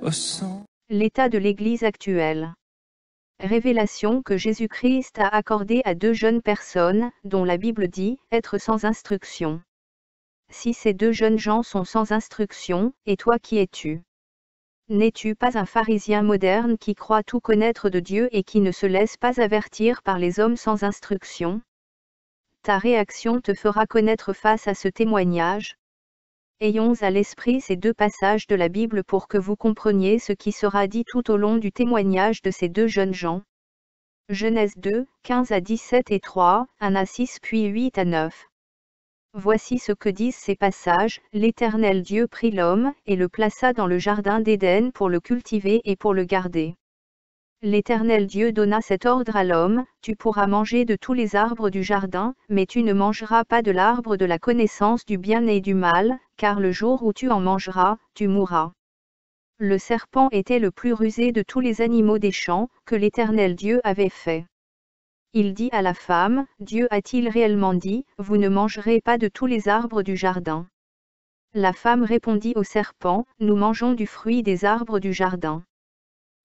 au sang. L'état de l'Église actuelle. Révélation que Jésus-Christ a accordée à deux jeunes personnes, dont la Bible dit être sans instruction. Si ces deux jeunes gens sont sans instruction, et toi qui es-tu? N'es-tu pas un pharisien moderne qui croit tout connaître de Dieu et qui ne se laisse pas avertir par les hommes sans instruction? Ta réaction te fera connaître face à ce témoignage. Ayons à l'esprit ces deux passages de la Bible pour que vous compreniez ce qui sera dit tout au long du témoignage de ces deux jeunes gens. Genèse 2, 15 à 17 et 3, 1 à 6 puis 8 à 9. Voici ce que disent ces passages. L'Éternel Dieu prit l'homme, et le plaça dans le jardin d'Éden pour le cultiver et pour le garder. L'Éternel Dieu donna cet ordre à l'homme, tu pourras manger de tous les arbres du jardin, mais tu ne mangeras pas de l'arbre de la connaissance du bien et du mal, car le jour où tu en mangeras, tu mourras. Le serpent était le plus rusé de tous les animaux des champs, que l'Éternel Dieu avait fait. Il dit à la femme, Dieu a-t-il réellement dit, vous ne mangerez pas de tous les arbres du jardin? La femme répondit au serpent, nous mangeons du fruit des arbres du jardin.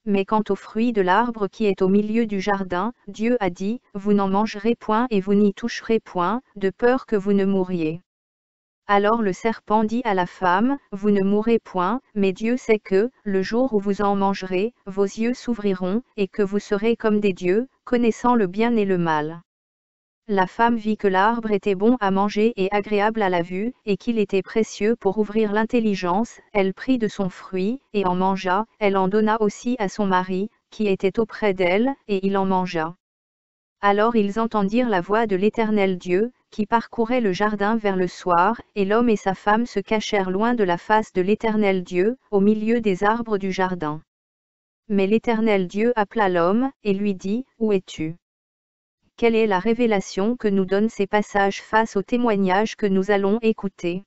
Mais quant au fruit de l'arbre qui est au milieu du jardin, Dieu a dit, vous n'en mangerez point et vous n'y toucherez point, de peur que vous ne mouriez. Alors le serpent dit à la femme, vous ne mourrez point, mais Dieu sait que, le jour où vous en mangerez, vos yeux s'ouvriront, et que vous serez comme des dieux, connaissant le bien et le mal. La femme vit que l'arbre était bon à manger et agréable à la vue, et qu'il était précieux pour ouvrir l'intelligence, elle prit de son fruit, et en mangea, elle en donna aussi à son mari, qui était auprès d'elle, et il en mangea. Alors ils entendirent la voix de l'Éternel Dieu, qui parcourait le jardin vers le soir, et l'homme et sa femme se cachèrent loin de la face de l'Éternel Dieu, au milieu des arbres du jardin. Mais l'Éternel Dieu appela l'homme, et lui dit, où es-tu? Quelle est la révélation que nous donnent ces passages face au témoignage que nous allons écouter?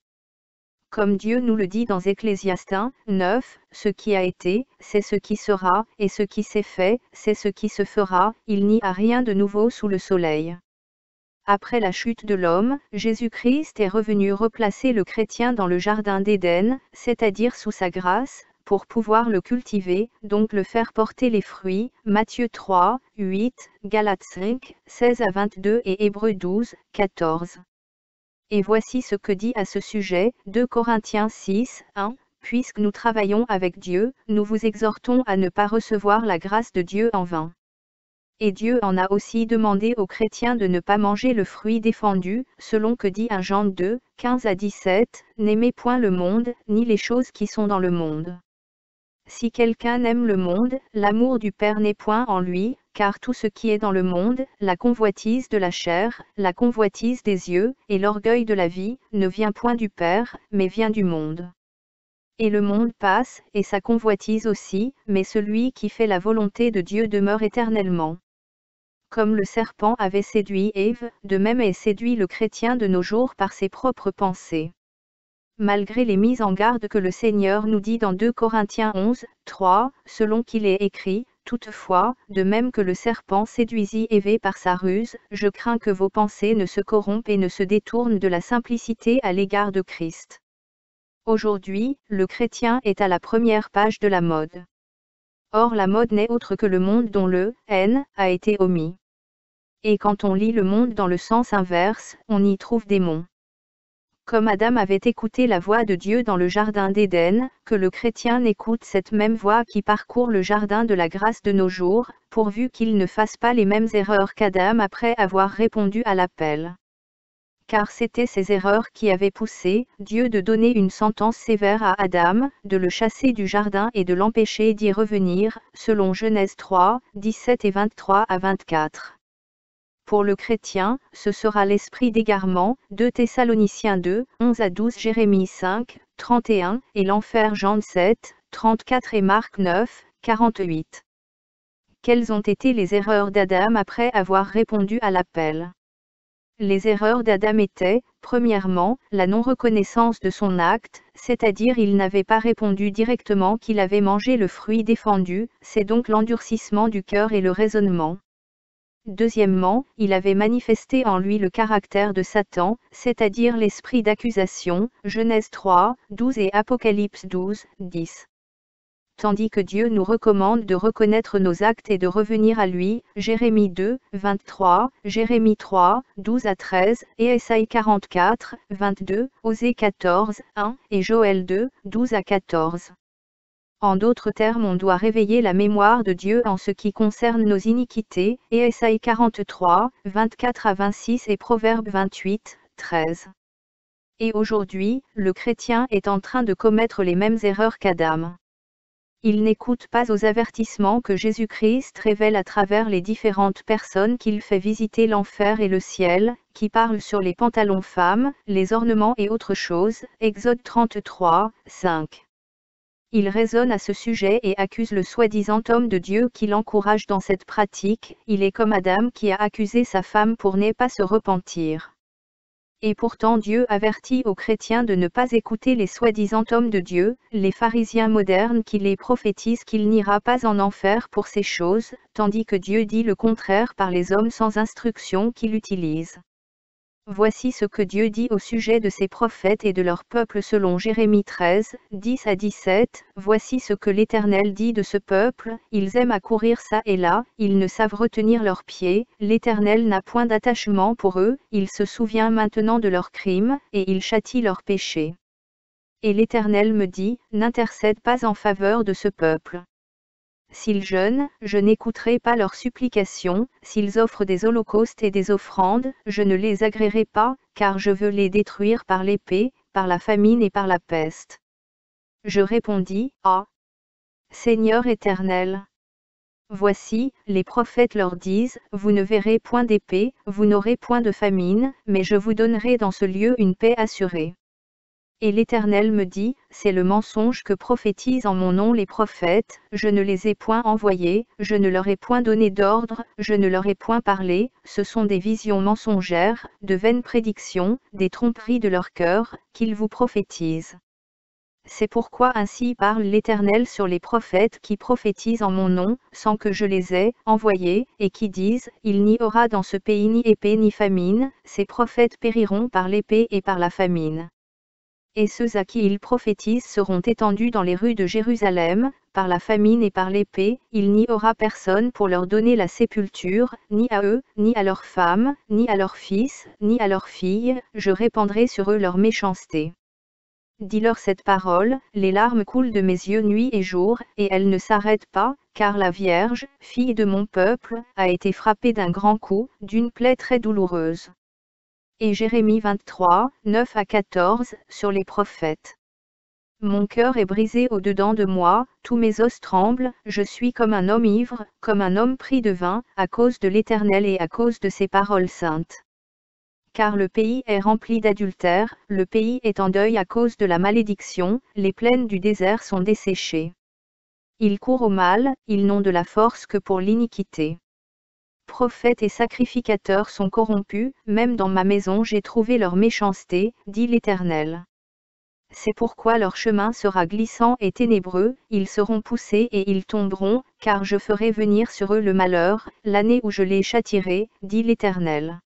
Comme Dieu nous le dit dans Ecclésiaste 9, ce qui a été, c'est ce qui sera, et ce qui s'est fait, c'est ce qui se fera, il n'y a rien de nouveau sous le soleil. Après la chute de l'homme, Jésus-Christ est revenu replacer le chrétien dans le jardin d'Éden, c'est-à-dire sous sa grâce, pour pouvoir le cultiver, donc le faire porter les fruits, Matthieu 3, 8, Galates 5, 16 à 22 et Hébreux 12, 14. Et voici ce que dit à ce sujet, 2 Corinthiens 6, 1, puisque nous travaillons avec Dieu, nous vous exhortons à ne pas recevoir la grâce de Dieu en vain. Et Dieu en a aussi demandé aux chrétiens de ne pas manger le fruit défendu, selon que dit 1 Jean 2, 15 à 17, n'aimez point le monde, ni les choses qui sont dans le monde. Si quelqu'un aime le monde, l'amour du Père n'est point en lui, car tout ce qui est dans le monde, la convoitise de la chair, la convoitise des yeux, et l'orgueil de la vie, ne vient point du Père, mais vient du monde. Et le monde passe, et sa convoitise aussi, mais celui qui fait la volonté de Dieu demeure éternellement. Comme le serpent avait séduit Ève, de même est séduit le chrétien de nos jours par ses propres pensées. Malgré les mises en garde que le Seigneur nous dit dans 2 Corinthiens 11, 3, selon qu'il est écrit, toutefois, de même que le serpent séduisit Ève par sa ruse, je crains que vos pensées ne se corrompent et ne se détournent de la simplicité à l'égard de Christ. Aujourd'hui, le chrétien est à la première page de la mode. Or la mode n'est autre que le monde dont le « N » a été omis. Et quand on lit le monde dans le sens inverse, on y trouve démon. Comme Adam avait écouté la voix de Dieu dans le jardin d'Éden, que le chrétien écoute cette même voix qui parcourt le jardin de la grâce de nos jours, pourvu qu'il ne fasse pas les mêmes erreurs qu'Adam après avoir répondu à l'appel. Car c'était ces erreurs qui avaient poussé Dieu de donner une sentence sévère à Adam, de le chasser du jardin et de l'empêcher d'y revenir, selon Genèse 3, 17 et 23 à 24. Pour le chrétien, ce sera l'esprit d'égarement, 2 Thessaloniciens 2, 11 à 12 Jérémie 5, 31, et l'enfer Jean 7, 34 et Marc 9, 48. Quelles ont été les erreurs d'Adam après avoir répondu à l'appel? Les erreurs d'Adam étaient, premièrement, la non-reconnaissance de son acte, c'est-à-dire il n'avait pas répondu directement qu'il avait mangé le fruit défendu, c'est donc l'endurcissement du cœur et le raisonnement. Deuxièmement, il avait manifesté en lui le caractère de Satan, c'est-à-dire l'esprit d'accusation, Genèse 3, 12 et Apocalypse 12, 10. tandis que Dieu nous recommande de reconnaître nos actes et de revenir à lui, Jérémie 2, 23, Jérémie 3, 12 à 13, et Ésaïe 44, 22, Osée 14, 1, et Joël 2, 12 à 14. En d'autres termes, on doit réveiller la mémoire de Dieu en ce qui concerne nos iniquités, et Ésaïe 43, 24 à 26 et Proverbe 28, 13. Et aujourd'hui, le chrétien est en train de commettre les mêmes erreurs qu'Adam. Il n'écoute pas aux avertissements que Jésus-Christ révèle à travers les différentes personnes qu'il fait visiter l'enfer et le ciel, qui parlent sur les pantalons femmes, les ornements et autres choses, Exode 33, 5. Il raisonne à ce sujet et accuse le soi-disant homme de Dieu qui l'encourage dans cette pratique. Il est comme Adam qui a accusé sa femme pour ne pas se repentir. Et pourtant Dieu avertit aux chrétiens de ne pas écouter les soi-disant hommes de Dieu, les pharisiens modernes qui les prophétisent qu'il n'ira pas en enfer pour ces choses, tandis que Dieu dit le contraire par les hommes sans instruction qu'il utilise. Voici ce que Dieu dit au sujet de ses prophètes et de leur peuple selon Jérémie 13, 10 à 17. Voici ce que l'Éternel dit de ce peuple, ils aiment à courir çà et là, ils ne savent retenir leurs pieds, l'Éternel n'a point d'attachement pour eux, il se souvient maintenant de leurs crimes, et il châtie leurs péchés. Et l'Éternel me dit, n'intercède pas en faveur de ce peuple. S'ils jeûnent, je n'écouterai pas leurs supplications, s'ils offrent des holocaustes et des offrandes, je ne les agréerai pas, car je veux les détruire par l'épée, par la famine et par la peste. Je répondis, Ah, Seigneur éternel. Voici, les prophètes leur disent, vous ne verrez point d'épée, vous n'aurez point de famine, mais je vous donnerai dans ce lieu une paix assurée. Et l'Éternel me dit, c'est le mensonge que prophétisent en mon nom les prophètes, je ne les ai point envoyés, je ne leur ai point donné d'ordre, je ne leur ai point parlé, ce sont des visions mensongères, de vaines prédictions, des tromperies de leur cœur, qu'ils vous prophétisent. C'est pourquoi ainsi parle l'Éternel sur les prophètes qui prophétisent en mon nom, sans que je les ai envoyés, et qui disent, il n'y aura dans ce pays ni épée ni famine, ces prophètes périront par l'épée et par la famine. Et ceux à qui ils prophétisent seront étendus dans les rues de Jérusalem, par la famine et par l'épée, il n'y aura personne pour leur donner la sépulture, ni à eux, ni à leurs femmes, ni à leurs fils, ni à leurs filles, je répandrai sur eux leur méchanceté. Dis-leur cette parole, les larmes coulent de mes yeux nuit et jour, et elles ne s'arrêtent pas, car la Vierge, fille de mon peuple, a été frappée d'un grand coup, d'une plaie très douloureuse. Et Jérémie 23, 9 à 14, sur les prophètes. Mon cœur est brisé au-dedans de moi, tous mes os tremblent, je suis comme un homme ivre, comme un homme pris de vin, à cause de l'Éternel et à cause de ses paroles saintes. Car le pays est rempli d'adultère, le pays est en deuil à cause de la malédiction, les plaines du désert sont desséchées. Ils courent au mal, ils n'ont de la force que pour l'iniquité. Prophètes et sacrificateurs sont corrompus, même dans ma maison j'ai trouvé leur méchanceté, dit l'Éternel. C'est pourquoi leur chemin sera glissant et ténébreux, ils seront poussés et ils tomberont, car je ferai venir sur eux le malheur, l'année où je les châtierai, dit l'Éternel.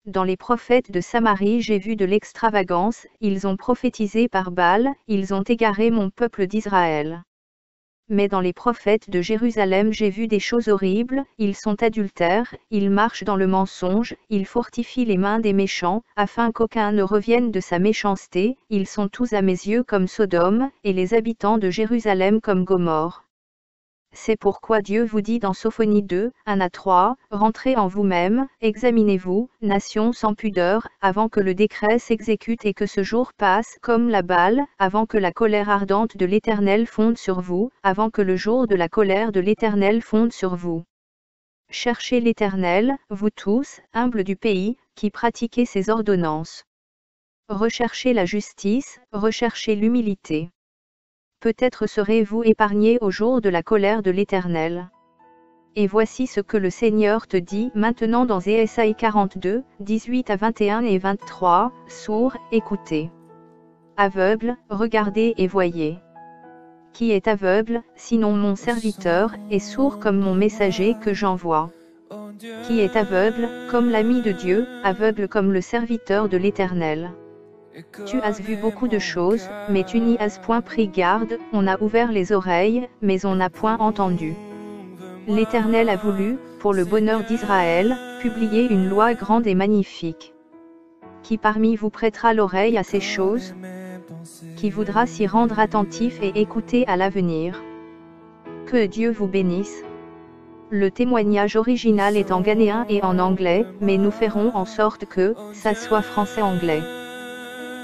Dans les prophètes de Samarie j'ai vu de l'extravagance, ils ont prophétisé par Baal, ils ont égaré mon peuple d'Israël. Mais dans les prophètes de Jérusalem j'ai vu des choses horribles, ils sont adultères, ils marchent dans le mensonge, ils fortifient les mains des méchants, afin qu'aucun ne revienne de sa méchanceté, ils sont tous à mes yeux comme Sodome, et les habitants de Jérusalem comme Gomorrhe. C'est pourquoi Dieu vous dit dans Sophonie 2, 1 à 3, rentrez en vous-même, examinez-vous, nation sans pudeur, avant que le décret s'exécute et que ce jour passe comme la balle, avant que la colère ardente de l'Éternel fonde sur vous, avant que le jour de la colère de l'Éternel fonde sur vous. Cherchez l'Éternel, vous tous, humbles du pays, qui pratiquez ses ordonnances. Recherchez la justice, recherchez l'humilité. Peut-être serez-vous épargnés au jour de la colère de l'Éternel. Et voici ce que le Seigneur te dit maintenant dans Ésaïe 42, 18 à 21 et 23, sourds, écoutez. Aveugles, regardez et voyez. Qui est aveugle, sinon mon serviteur, et sourd comme mon messager que j'envoie? Qui est aveugle, comme l'ami de Dieu, aveugle comme le serviteur de l'Éternel? Tu as vu beaucoup de choses, mais tu n'y as point pris garde, on a ouvert les oreilles, mais on n'a point entendu. L'Éternel a voulu, pour le bonheur d'Israël, publier une loi grande et magnifique. Qui parmi vous prêtera l'oreille à ces choses? Qui voudra s'y rendre attentif et écouter à l'avenir? Que Dieu vous bénisse. Le témoignage original est en ghanéen et en anglais, mais nous ferons en sorte que ça soit français-anglais.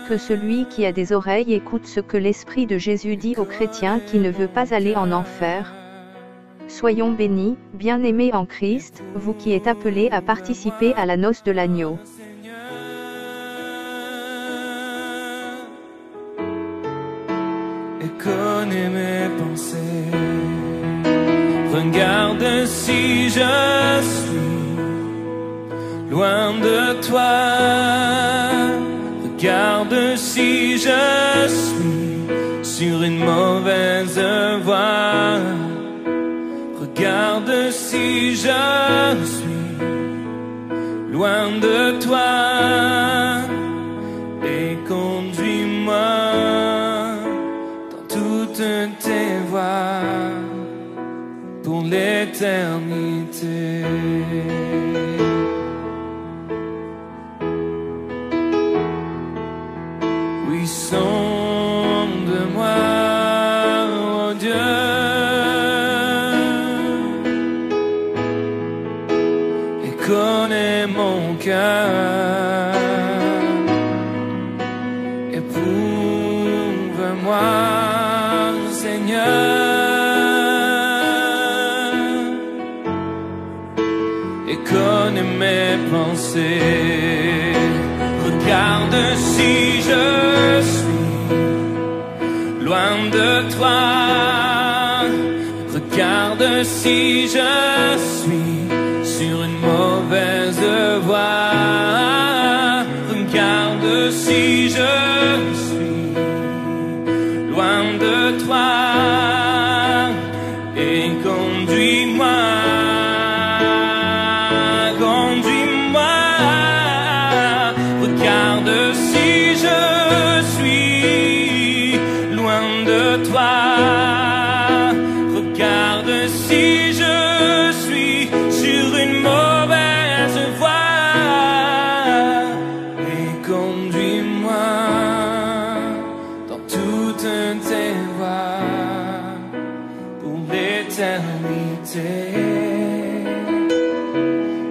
Que celui qui a des oreilles écoute ce que l'Esprit de Jésus dit aux chrétiens qui ne veut pas aller en enfer. Soyons bénis, bien-aimés en Christ, vous qui êtes appelés à participer à la noce de l'agneau. Et connais mes pensées. Regarde si je suis loin de toi. Regarde si je suis sur une mauvaise voie. Regarde si je suis loin de toi. Et conduis-moi dans toutes tes voies pour l'éternité. Oui, sonde-moi, oh Dieu, et connais mon cœur. Éprouve-moi, Seigneur. Connais mes pensées. Regarde si je suis loin de toi. Regarde si je suis sur une mauvaise voie. Regarde si je suis loin de toi. Et conduis-moi.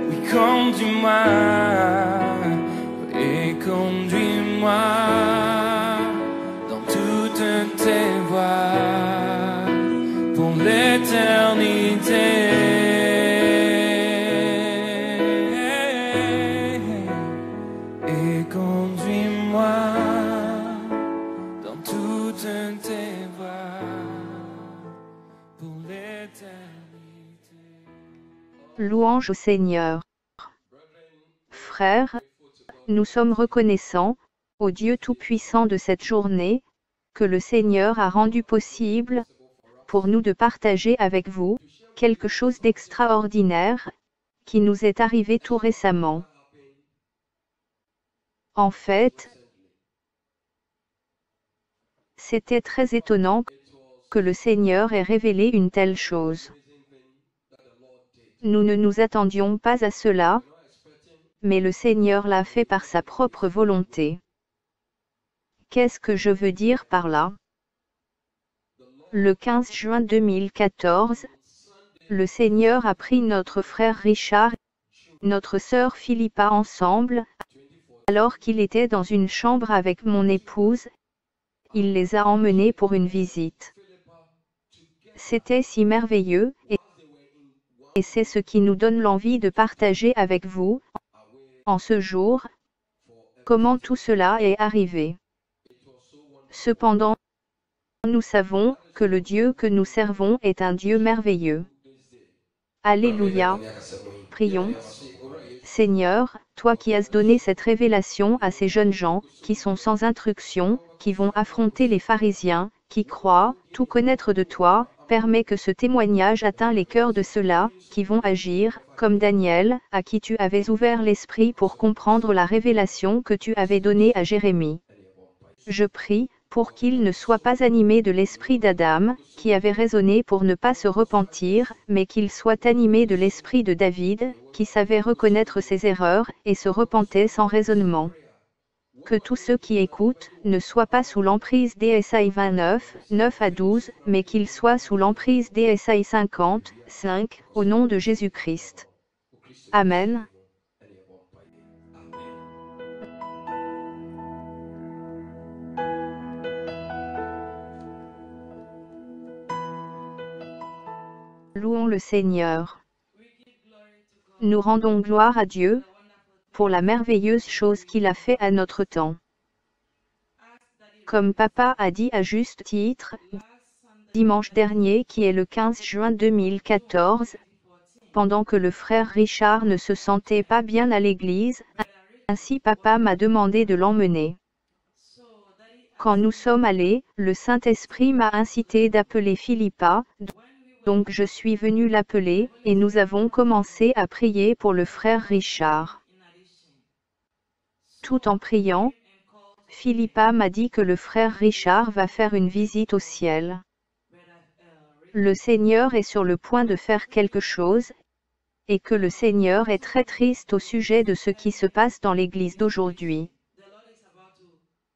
Oui, conduis-moi et conduis-moi dans toutes tes voies pour l'éternité. Et conduis-moi dans toutes tes voies pour l'éternité. Louange au Seigneur. Frères, nous sommes reconnaissants, au Dieu Tout-Puissant de cette journée, que le Seigneur a rendu possible, pour nous de partager avec vous, quelque chose d'extraordinaire, qui nous est arrivé tout récemment. En fait, c'était très étonnant que le Seigneur ait révélé une telle chose. Nous ne nous attendions pas à cela, mais le Seigneur l'a fait par sa propre volonté. Qu'est-ce que je veux dire par là? Le 15 juin 2014, le Seigneur a pris notre frère Richard, notre sœur Philippa ensemble, alors qu'il était dans une chambre avec mon épouse, il les a emmenés pour une visite. C'était si merveilleux, et c'est ce qui nous donne l'envie de partager avec vous, en ce jour, comment tout cela est arrivé. Cependant, nous savons que le Dieu que nous servons est un Dieu merveilleux. Alléluia. Prions. Seigneur, toi qui as donné cette révélation à ces jeunes gens, qui sont sans instruction, qui vont affronter les pharisiens, qui croient tout connaître de toi, permets que ce témoignage atteigne les cœurs de ceux-là, qui vont agir, comme Daniel, à qui tu avais ouvert l'esprit pour comprendre la révélation que tu avais donnée à Jérémie. Je prie, pour qu'il ne soit pas animé de l'esprit d'Adam, qui avait raisonné pour ne pas se repentir, mais qu'il soit animé de l'esprit de David, qui savait reconnaître ses erreurs, et se repentait sans raisonnement. Que tous ceux qui écoutent ne soient pas sous l'emprise d'Ésaïe 29, 9 à 12, mais qu'ils soient sous l'emprise d'Ésaïe 50, 5, au nom de Jésus-Christ. Amen. Louons le Seigneur. Nous rendons gloire à Dieu, pour la merveilleuse chose qu'il a fait à notre temps. Comme papa a dit à juste titre, dimanche dernier qui est le 15 juin 2014, pendant que le frère Richard ne se sentait pas bien à l'église, ainsi papa m'a demandé de l'emmener. Quand nous sommes allés, le Saint-Esprit m'a incité d'appeler Philippa, donc je suis venu l'appeler, et nous avons commencé à prier pour le frère Richard. Tout en priant, Philippa m'a dit que le frère Richard va faire une visite au ciel. Le Seigneur est sur le point de faire quelque chose, et que le Seigneur est très triste au sujet de ce qui se passe dans l'Église d'aujourd'hui.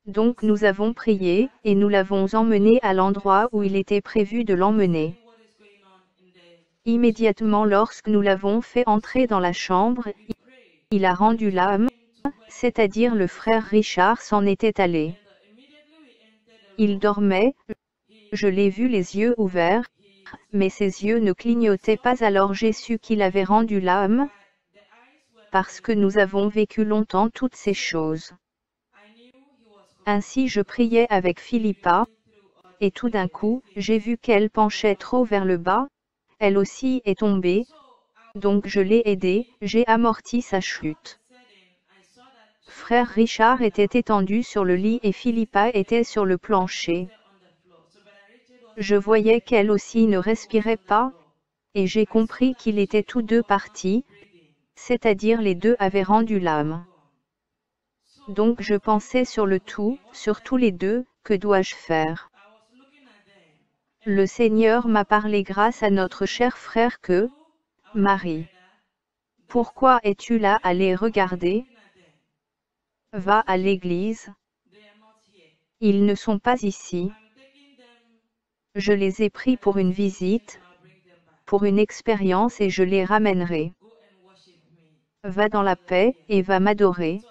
Donc nous avons prié, et nous l'avons emmené à l'endroit où il était prévu de l'emmener. Immédiatement lorsque nous l'avons fait entrer dans la chambre, il a rendu l'âme, c'est-à-dire le frère Richard s'en était allé. Il dormait, je l'ai vu les yeux ouverts, mais ses yeux ne clignotaient pas, alors j'ai su qu'il avait rendu l'âme, parce que nous avons vécu longtemps toutes ces choses. Ainsi je priais avec Philippa, et tout d'un coup, j'ai vu qu'elle penchait trop vers le bas, elle aussi est tombée, donc je l'ai aidée, j'ai amorti sa chute. Frère Richard était étendu sur le lit et Philippa était sur le plancher. Je voyais qu'elle aussi ne respirait pas, et j'ai compris qu'ils étaient tous deux partis, c'est-à-dire les deux avaient rendu l'âme. Donc je pensais sur le tout, sur tous les deux, que dois-je faire? Le Seigneur m'a parlé grâce à notre cher frère que, Marie. Pourquoi es-tu là à les regarder? Va à l'église. Ils ne sont pas ici. Je les ai pris pour une visite, pour une expérience et je les ramènerai. Va dans la paix et va m'adorer.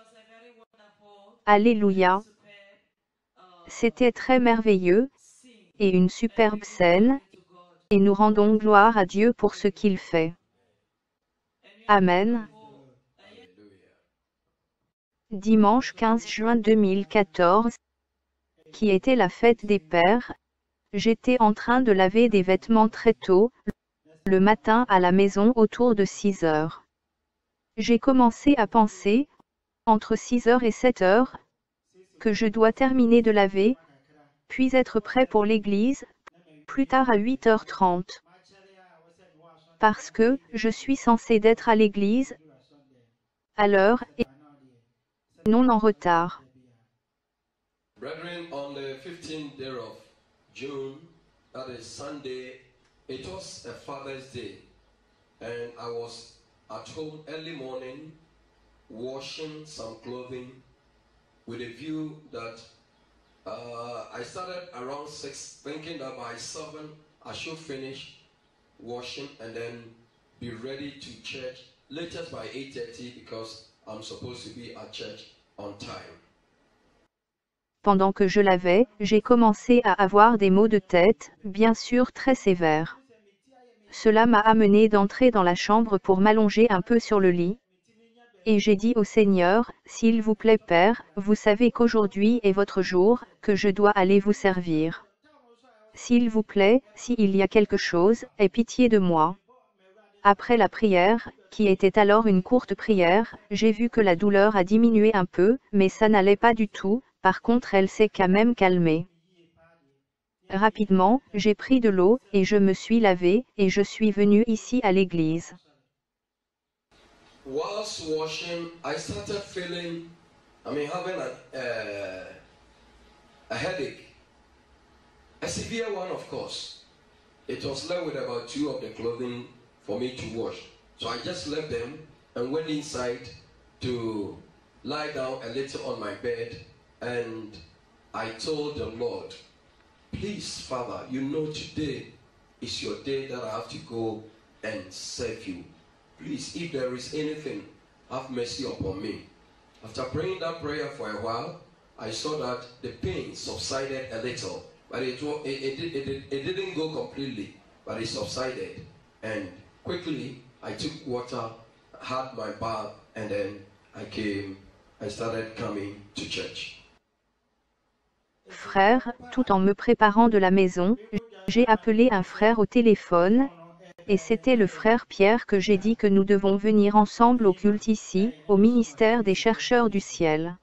Alléluia. C'était très merveilleux, et une superbe scène, et nous rendons gloire à Dieu pour ce qu'il fait. Amen. Dimanche 15 juin 2014, qui était la fête des pères, j'étais en train de laver des vêtements très tôt, le matin à la maison autour de 6 heures. J'ai commencé à penser, entre 6 heures et 7 heures, que je dois terminer de laver, puis être prêt pour l'église, plus tard à 8h30. Parce que, je suis censé d'être à l'église, à l'heure, et non en retard. Brethren, on the 15th day of June, that is Sunday, it was a Father's Day, and I was at home early morning, washing some clothing, with a view that I started around 6, thinking that by 7 I should finish washing and then be ready to church, latest by 8:30 because I'm supposed to be at church on time. Pendant que je lavais, j'ai commencé à avoir des maux de tête, bien sûr très sévères. Cela m'a amené d'entrer dans la chambre pour m'allonger un peu sur le lit. Et j'ai dit au Seigneur, s'il vous plaît Père, vous savez qu'aujourd'hui est votre jour, que je dois aller vous servir. S'il vous plaît, s'il y a quelque chose, aie pitié de moi. Après la prière, qui était alors une courte prière, j'ai vu que la douleur a diminué un peu, mais ça n'allait pas du tout, par contre elle s'est quand même calmée. Rapidement, j'ai pris de l'eau, et je me suis lavé, et je suis venu ici à l'église. Whilst washing, I started feeling, having a headache, a severe one, of course. It was left with about 2 of the clothing for me to wash. So I just left them and went inside to lie down a little on my bed, and I told the Lord, please, Father, you know today is your day that I have to go and serve you. Please, if there is anything, have mercy upon me. After praying that prayer for a while, I saw that the pain subsided a little, but it didn't go completely, but it subsided. And quickly, I took water, had my bath, and then I started coming to church. Frère, tout en me préparant de la maison, j'ai appelé un frère au téléphone, et c'était le frère Pierre que j'ai dit que nous devons venir ensemble au culte ici, au ministère des chercheurs du ciel.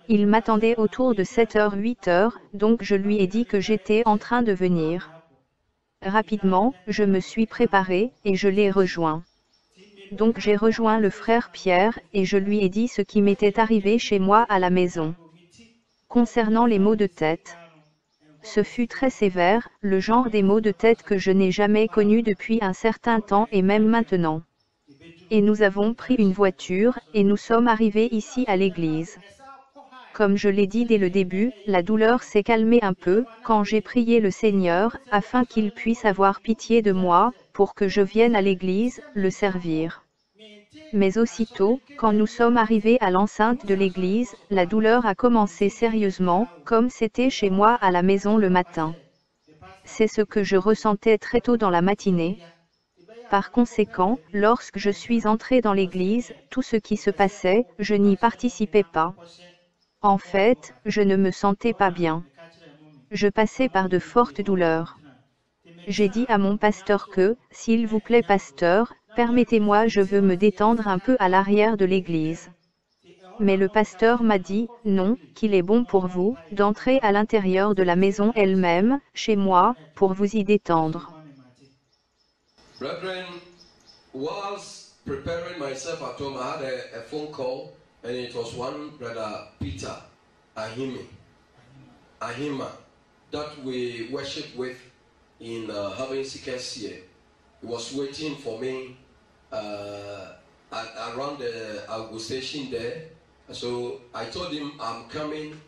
Il m'attendait autour de 7h-8h, donc je lui ai dit que j'étais en train de venir. Rapidement, je me suis préparé, et je l'ai rejoint. Donc j'ai rejoint le frère Pierre, et je lui ai dit ce qui m'était arrivé chez moi à la maison. Concernant les maux de tête. Ce fut très sévère, le genre des maux de tête que je n'ai jamais connu depuis un certain temps et même maintenant. Et nous avons pris une voiture, et nous sommes arrivés ici à l'église. Comme je l'ai dit dès le début, la douleur s'est calmée un peu, quand j'ai prié le Seigneur, afin qu'il puisse avoir pitié de moi, pour que je vienne à l'église, le servir. Mais aussitôt, quand nous sommes arrivés à l'enceinte de l'église, la douleur a commencé sérieusement, comme c'était chez moi à la maison le matin. C'est ce que je ressentais très tôt dans la matinée. Par conséquent, lorsque je suis entré dans l'église, tout ce qui se passait, je n'y participais pas. En fait, je ne me sentais pas bien. Je passais par de fortes douleurs. J'ai dit à mon pasteur que, s'il vous plaît pasteur, permettez-moi, je veux me détendre un peu à l'arrière de l'église. Mais le pasteur m'a dit, non, qu'il est bon pour vous, d'entrer à l'intérieur de la maison elle-même, chez moi, pour vous y détendre. Brethren, whilst preparing myself at home, I had a phone call, and it was one brother Peter Ahima, that we worship with in Having Seekers here. He was waiting for me around the Augu station there. So I told him I'm coming.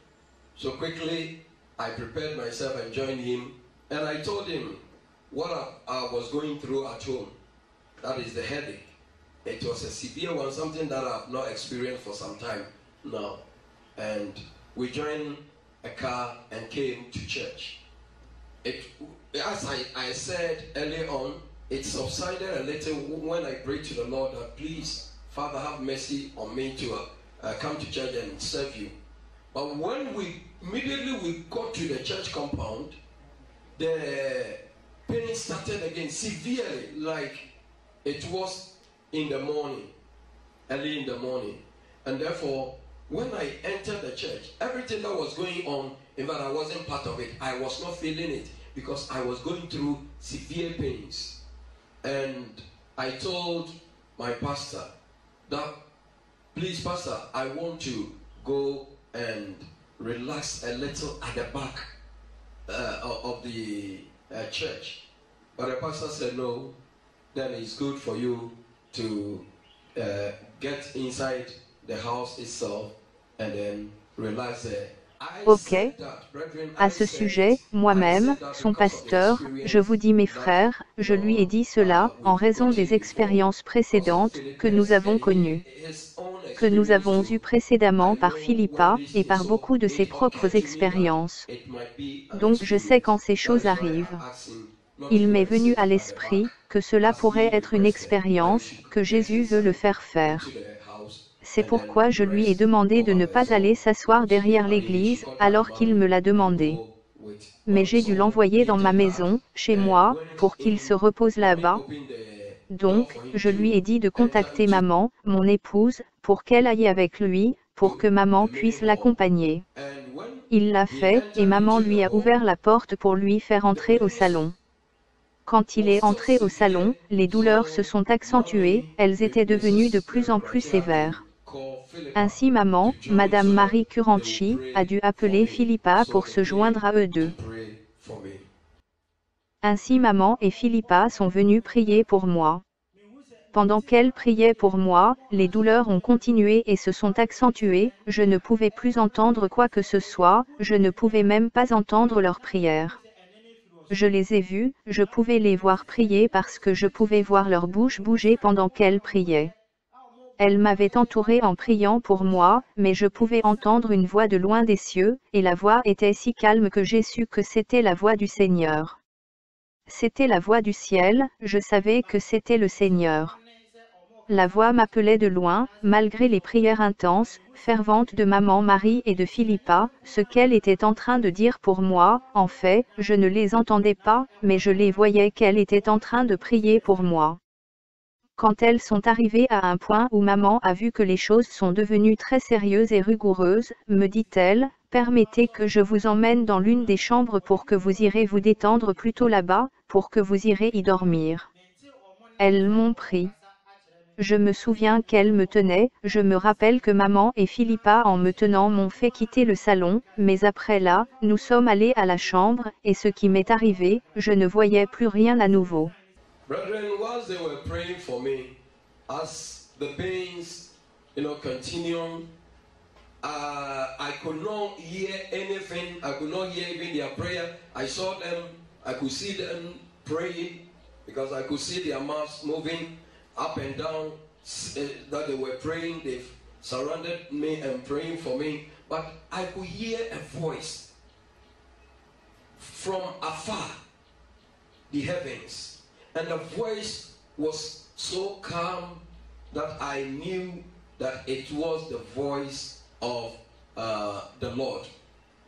So quickly I prepared myself and joined him. And I told him what I was going through at home. That is the headache. It was a severe one, something that I've not experienced for some time now. And we joined a car and came to church. As I said earlier on, it subsided a little when I prayed to the Lord that please, Father, have mercy on me to come to church and serve you. But when immediately we got to the church compound, the pain started again severely, like it was in the morning, early in the morning. And therefore, when I entered the church, everything that was going on, in fact, I wasn't part of it. I was not feeling it because I was going through severe pains. And I told my pastor that, please, pastor, I want to go and relax a little at the back of the church. But the pastor said, no, then it's good for you to get inside the house itself and then relax there. Ok. À ce sujet, moi-même, son pasteur, je vous dis mes frères, je lui ai dit cela, en raison des expériences précédentes, que nous avons connues. Que nous avons eues précédemment par Philippa, et par beaucoup de ses propres expériences. Donc je sais quand ces choses arrivent. Il m'est venu à l'esprit, que cela pourrait être une expérience, que Jésus veut le faire faire. C'est pourquoi je lui ai demandé de ne pas aller s'asseoir derrière l'église, alors qu'il me l'a demandé. Mais j'ai dû l'envoyer dans ma maison, chez moi, pour qu'il se repose là-bas. Donc, je lui ai dit de contacter maman, mon épouse, pour qu'elle aille avec lui, pour que maman puisse l'accompagner. Il l'a fait, et maman lui a ouvert la porte pour lui faire entrer au salon. Quand il est entré au salon, les douleurs se sont accentuées, elles étaient devenues de plus en plus sévères. Ainsi maman, Madame Marie Curanchi, a dû appeler Philippa pour se joindre à eux deux. Ainsi maman et Philippa sont venues prier pour moi. Pendant qu'elles priaient pour moi, les douleurs ont continué et se sont accentuées, je ne pouvais plus entendre quoi que ce soit, je ne pouvais même pas entendre leurs prières. Je les ai vues, je pouvais les voir prier parce que je pouvais voir leur bouche bouger pendant qu'elles priaient. Elles m'avaient entourée en priant pour moi, mais je pouvais entendre une voix de loin des cieux, et la voix était si calme que j'ai su que c'était la voix du Seigneur. C'était la voix du ciel, je savais que c'était le Seigneur. La voix m'appelait de loin, malgré les prières intenses, ferventes de maman Marie et de Philippa, ce qu'elle était en train de dire pour moi, en fait, je ne les entendais pas, mais je les voyais qu'elles étaient en train de prier pour moi. Quand elles sont arrivées à un point où maman a vu que les choses sont devenues très sérieuses et rigoureuses, me dit-elle, permettez que je vous emmène dans l'une des chambres pour que vous irez vous détendre plutôt là-bas, pour que vous irez y dormir. Elles m'ont pris. Je me souviens qu'elle me tenait, je me rappelle que maman et Philippa en me tenant m'ont fait quitter le salon, mais après là, nous sommes allés à la chambre, et ce qui m'est arrivé, je ne voyais plus rien à nouveau. Brethren, whilst they were praying for me, as the pains, continue, I could not hear anything. I could not hear even their prayer. I saw them, I could see them praying, because I could see their mouths moving up and down, that they were praying. They surrounded me and praying for me. But I could hear a voice from afar, the heavens. And the voice was so calm that I knew that it was the voice of the Lord.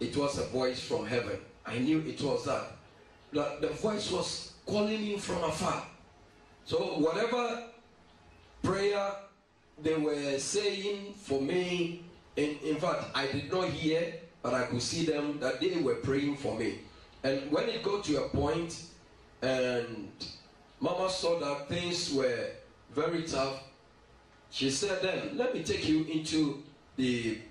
It was a voice from heaven. I knew it was that. The voice was calling me from afar. So whatever prayer they were saying for me, in fact, I did not hear, but I could see them that they were praying for me. And when it got to a point, and Mama saw that things were very tough, she said, then let me take you into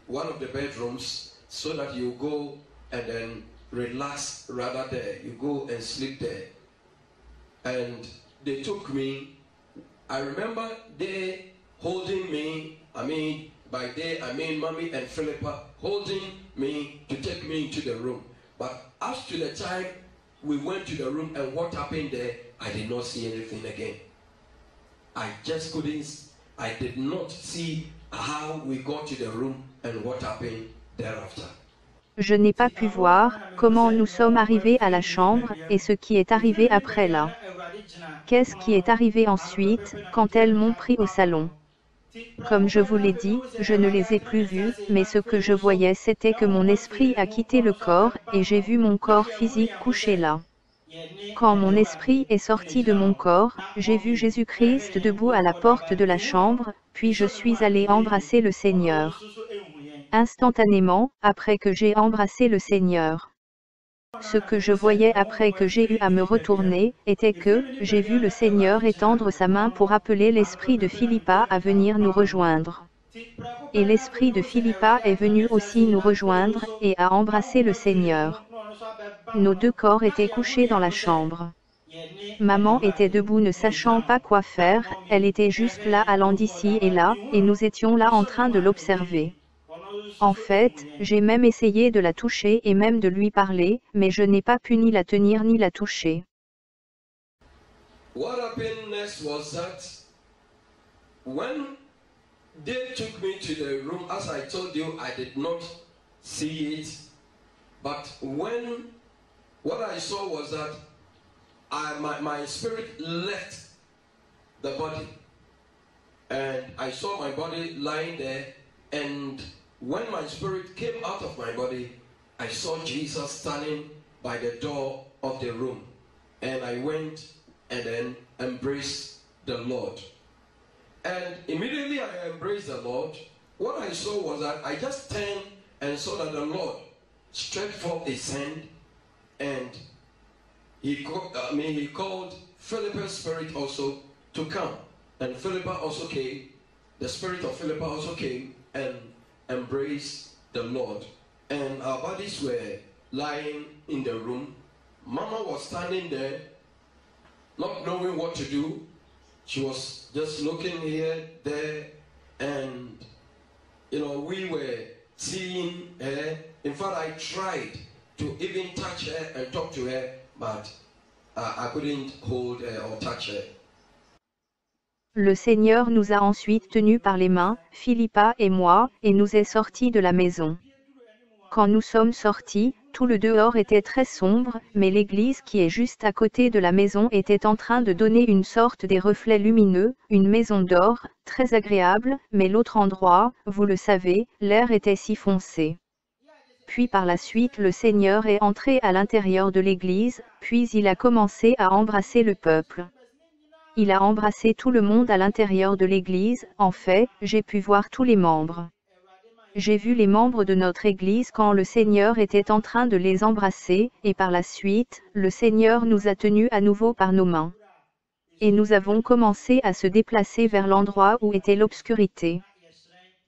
one of the bedrooms so that you go and then relax rather there. You go and sleep there. And they took me. I remember they holding me, by they, Mommy and Philippa, holding me to take me into the room. But as to the time we went to the room and what happened there, I did not see anything again. I did not see how we got to the room and what happened thereafter. Je n'ai pas pu voir comment nous sommes arrivés à la chambre et ce qui est arrivé après là. Qu'est-ce qui est arrivé ensuite, quand elles m'ont pris au salon? Comme je vous l'ai dit, je ne les ai plus vues, mais ce que je voyais c'était que mon esprit a quitté le corps, et j'ai vu mon corps physique couché là. Quand mon esprit est sorti de mon corps, j'ai vu Jésus-Christ debout à la porte de la chambre, puis je suis allé embrasser le Seigneur. Instantanément, après que j'ai embrassé le Seigneur. Ce que je voyais après que j'ai eu à me retourner, était que, j'ai vu le Seigneur étendre sa main pour appeler l'esprit de Philippa à venir nous rejoindre. Et l'esprit de Philippa est venu aussi nous rejoindre, et a embrassé le Seigneur. Nos deux corps étaient couchés dans la chambre. Maman était debout ne sachant pas quoi faire, elle était juste là allant d'ici et là, et nous étions là en train de l'observer. En fait, j'ai même essayé de la toucher et même de lui parler, mais je n'ai pas pu ni la tenir ni la toucher. What happened next was that when they took me to the room, as I told you, I did not see it, but what I saw was that my spirit left the body, and I saw my body lying there, and when my spirit came out of my body, I saw Jesus standing by the door of the room. And I went and then embraced the Lord. And immediately I embraced the Lord. What I saw was that I just turned and saw that the Lord stretched forth his hand, and he called Philippa's spirit also to come. And Philippa also came. The spirit of Philippa also came. and embrace the Lord. And our bodies were lying in the room. Mama was standing there, not knowing what to do. She was just looking here, there, and we were seeing her. In fact, I tried to even touch her and talk to her, but I couldn't hold her or touch her. Le Seigneur nous a ensuite tenus par les mains, Philippa et moi, et nous est sortis de la maison. Quand nous sommes sortis, tout le dehors était très sombre, mais l'église qui est juste à côté de la maison était en train de donner une sorte des reflets lumineux, une maison d'or, très agréable, mais l'autre endroit, vous le savez, l'air était si foncé. Puis par la suite le Seigneur est entré à l'intérieur de l'église, puis il a commencé à embrasser le peuple. Il a embrassé tout le monde à l'intérieur de l'église, en fait, j'ai pu voir tous les membres. J'ai vu les membres de notre église quand le Seigneur était en train de les embrasser, et par la suite, le Seigneur nous a tenus à nouveau par nos mains. Et nous avons commencé à se déplacer vers l'endroit où était l'obscurité.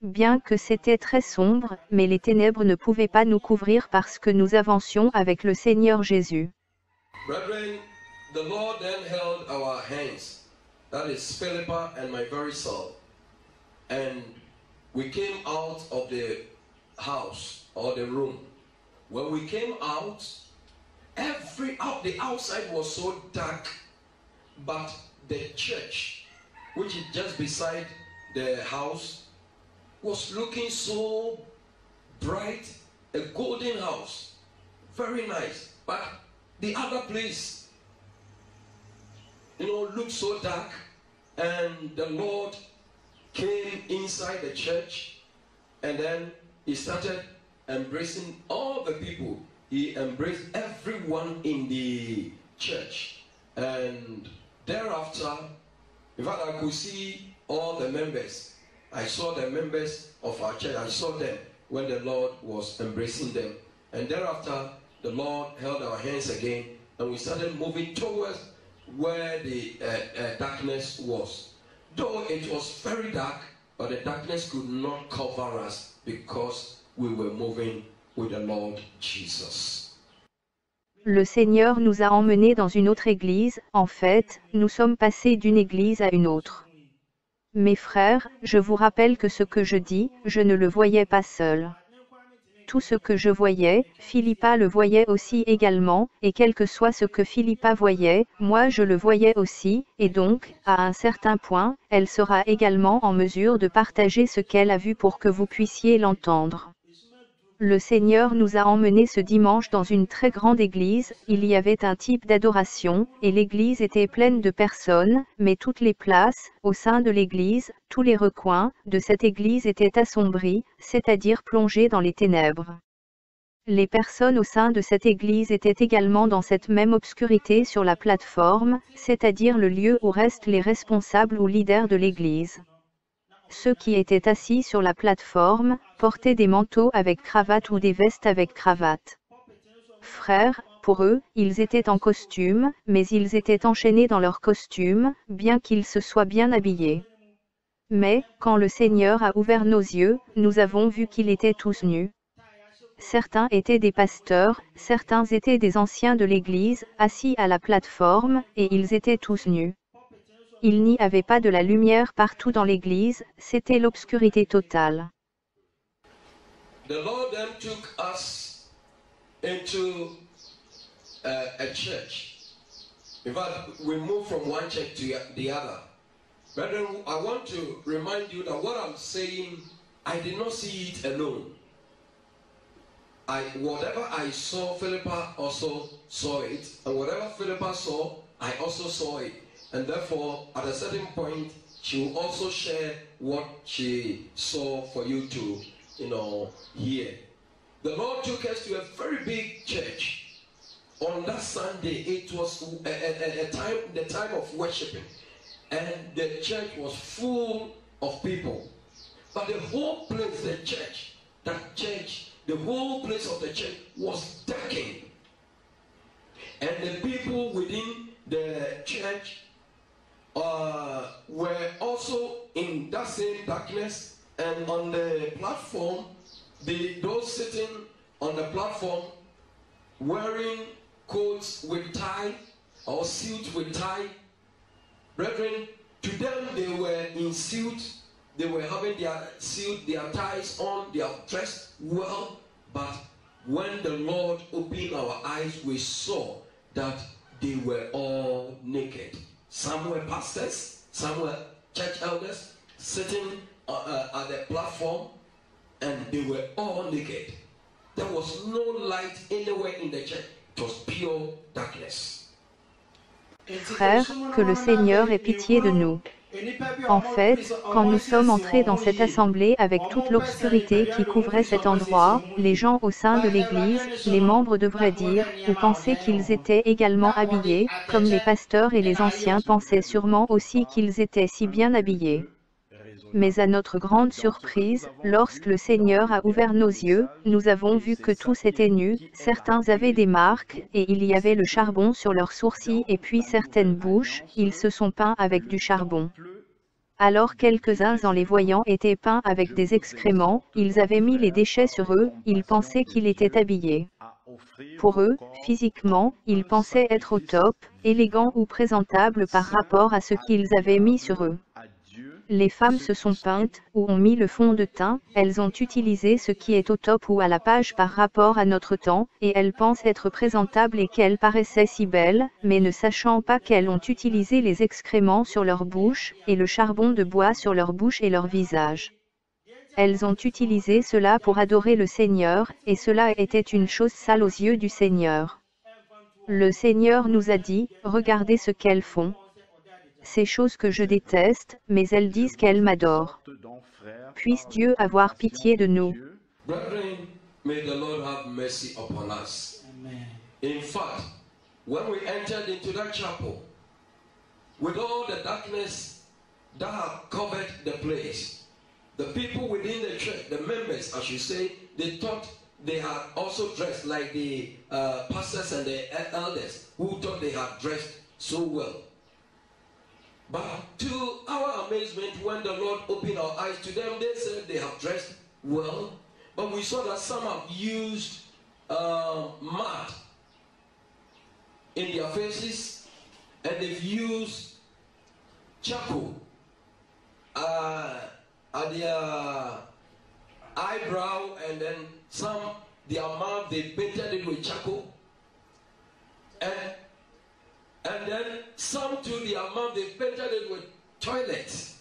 Bien que c'était très sombre, mais les ténèbres ne pouvaient pas nous couvrir parce que nous avancions avec le Seigneur Jésus. Brethren, the Lord then held our hands. That is Philippa and my very self. And we came out of the house or the room. When we came out, the outside was so dark, but the church, which is just beside the house, was looking so bright, a golden house, very nice. But the other place, looked so dark, and the Lord came inside the church, and then he started embracing all the people. He embraced everyone in the church, and thereafter, in fact, I could see all the members. I saw the members of our church. I saw them when the Lord was embracing them, and thereafter, the Lord held our hands again, and we started moving towards where the darkness was. Though it was very dark, but the darkness could not cover us because we were moving with the Lord Jesus. Le Seigneur nous a emmenés dans une autre église, en fait, nous sommes passés d'une église à une autre. Mes frères, je vous rappelle que ce que je dis, je ne le voyais pas seul. Tout ce que je voyais, Philippa le voyait aussi également, et quel que soit ce que Philippa voyait, moi je le voyais aussi, et donc, à un certain point, elle sera également en mesure de partager ce qu'elle a vu pour que vous puissiez l'entendre. Le Seigneur nous a emmenés ce dimanche dans une très grande église, il y avait un type d'adoration, et l'église était pleine de personnes, mais toutes les places, au sein de l'église, tous les recoins, de cette église étaient assombris, c'est-à-dire plongés dans les ténèbres. Les personnes au sein de cette église étaient également dans cette même obscurité sur la plateforme, c'est-à-dire le lieu où restent les responsables ou leaders de l'église. Ceux qui étaient assis sur la plateforme, portaient des manteaux avec cravate ou des vestes avec cravate. Frères, pour eux, ils étaient en costume, mais ils étaient enchaînés dans leur costume, bien qu'ils se soient bien habillés. Mais, quand le Seigneur a ouvert nos yeux, nous avons vu qu'ils étaient tous nus. Certains étaient des pasteurs, certains étaient des anciens de l'église, assis à la plateforme, et ils étaient tous nus. Il n'y avait pas de la lumière partout dans l'église, c'était l'obscurité totale. The Lord then took us into a church. In fact, we moved from one church to the other. Brethren, I want to remind you that what I'm saying, I did not see it alone. Whatever I saw, Philippa also saw it, and whatever Philippa saw, I also saw it. And therefore, at a certain point, she will also share what she saw for you to, hear. The Lord took us to a very big church. On that Sunday, it was the time of worshiping. And the church was full of people. But the whole place, the whole place of the church was darkened. And the people within the church were also in that same darkness, And on the platform, those sitting on the platform wearing coats with tie or suits with tie, brethren, to them they were in suit, they were having their suit, their ties on, they are dressed well, but when the Lord opened our eyes, we saw that they were all naked. Some were pastors, some were church elders sitting at the platform, and they were all naked. There was no light anywhere in the church. It was pure darkness. Frères, que le Seigneur ait pitié de nous. En fait, quand nous sommes entrés dans cette assemblée avec toute l'obscurité qui couvrait cet endroit, les gens au sein de l'Église, les membres devraient dire, ou penser qu'ils étaient également habillés, comme les pasteurs et les anciens pensaient sûrement aussi qu'ils étaient si bien habillés. Mais à notre grande surprise, lorsque le Seigneur a ouvert nos yeux, nous avons vu que tous étaient nus, certains avaient des marques, et il y avait le charbon sur leurs sourcils et puis certaines bouches, ils se sont peints avec du charbon. Alors quelques-uns en les voyant étaient peints avec des excréments, ils avaient mis les déchets sur eux, ils pensaient qu'ils étaient habillés. Pour eux, physiquement, ils pensaient être au top, élégants ou présentables par rapport à ce qu'ils avaient mis sur eux. Les femmes se sont peintes, ou ont mis le fond de teint, elles ont utilisé ce qui est au top ou à la page par rapport à notre temps, et elles pensent être présentables et qu'elles paraissaient si belles, mais ne sachant pas qu'elles ont utilisé les excréments sur leur bouche, et le charbon de bois sur leur bouche et leur visage. Elles ont utilisé cela pour adorer le Seigneur, et cela était une chose sale aux yeux du Seigneur. Le Seigneur nous a dit, regardez ce qu'elles font. Ces choses que je déteste, mais elles disent qu'elles m'adorent. Puisse Dieu avoir pitié de nous. Brethren, may the Lord have mercy upon us. Amen. In fact, when we entered into that chapel, with all the darkness that had covered the place, the people within the church, the members, I should say, they thought they had also dressed like the pastors and the elders, who thought they had dressed so well. But to our amazement, when the Lord opened our eyes to them, they said they have dressed well. But we saw that some have used mud in their faces, and they've used charcoal at their eyebrow, and then some, their mouth, they painted it with charcoal. And then some to their mouth, they painted it with toilets.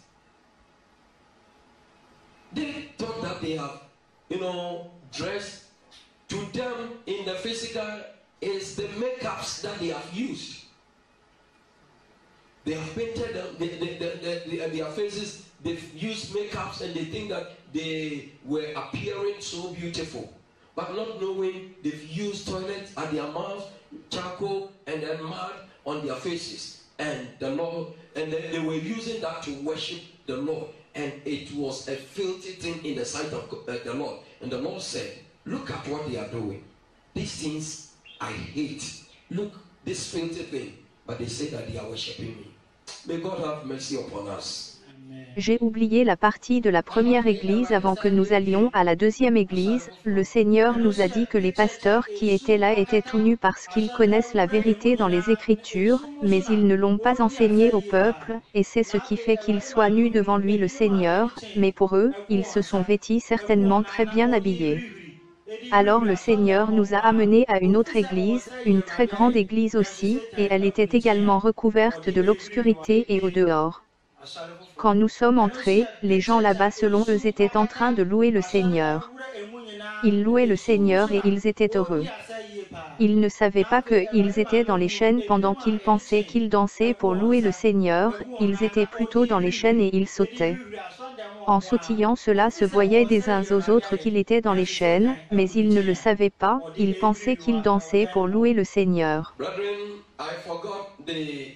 They thought that they have, dressed. To them, in the physical, is the makeups that they have used. They have painted their faces, they've used makeups, and they think that they were appearing so beautiful. But not knowing they've used toilets at their mouths, charcoal, and then mud on their faces, and the Lord, and then they were using that to worship the Lord, and it was a filthy thing in the sight of the Lord. And the Lord said, look at what they are doing. These things I hate. Look, this filthy thing. But they say that they are worshiping me. May God have mercy upon us. J'ai oublié la partie de la première église avant que nous allions à la deuxième église. Le Seigneur nous a dit que les pasteurs qui étaient là étaient tout nus parce qu'ils connaissent la vérité dans les Écritures, mais ils ne l'ont pas enseigné au peuple, et c'est ce qui fait qu'ils soient nus devant lui le Seigneur, mais pour eux, ils se sont vêtis certainement très bien habillés. Alors le Seigneur nous a amenés à une autre église, une très grande église aussi, et elle était également recouverte de l'obscurité et au dehors. Quand nous sommes entrés, les gens là-bas selon eux étaient en train de louer le Seigneur. Ils louaient le Seigneur et ils étaient heureux. Ils ne savaient pas qu'ils étaient dans les chaînes pendant qu'ils pensaient qu'ils dansaient pour louer le Seigneur, ils étaient plutôt dans les chaînes et ils sautaient. En sautillant cela se voyait des uns aux autres qu'ils étaient dans les chaînes, mais ils ne le savaient pas, ils pensaient qu'ils dansaient pour louer le Seigneur. Brethren, I forgot the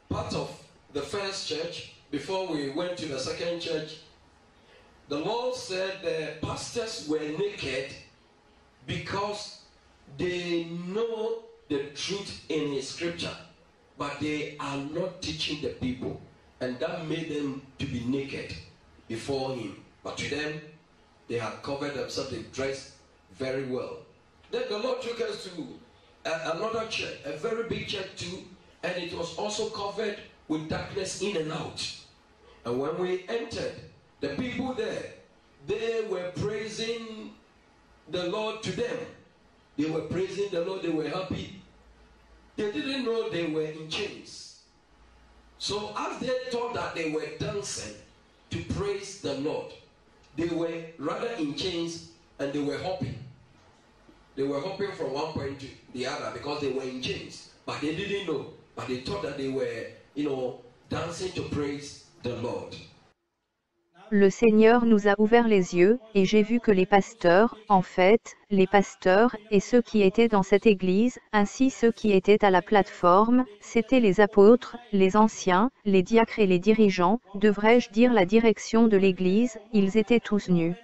part of the first church before we went to the second church. The Lord said the pastors were naked because they know the truth in His scripture, but they are not teaching the people, and that made them to be naked before Him. But to them, they had covered themselves, they dressed very well. Then the Lord took us to another church, a very big church too, and it was also covered with darkness in and out. And when we entered, the people there, they were praising the Lord to them. They were praising the Lord, they were happy. They didn't know they were in chains. So as they thought that they were dancing to praise the Lord, they were rather in chains and they were hopping. They were hopping from one point to the other because they were in chains. But they didn't know. But they thought that they were, dancing to praise the Lord. Le Seigneur nous a ouvert les yeux, et j'ai vu que les pasteurs, en fait, les pasteurs, et ceux qui étaient dans cette église, ainsi ceux qui étaient à la plateforme, c'étaient les apôtres, les anciens, les diacres et les dirigeants, devrais-je dire la direction de l'église, ils étaient tous nus.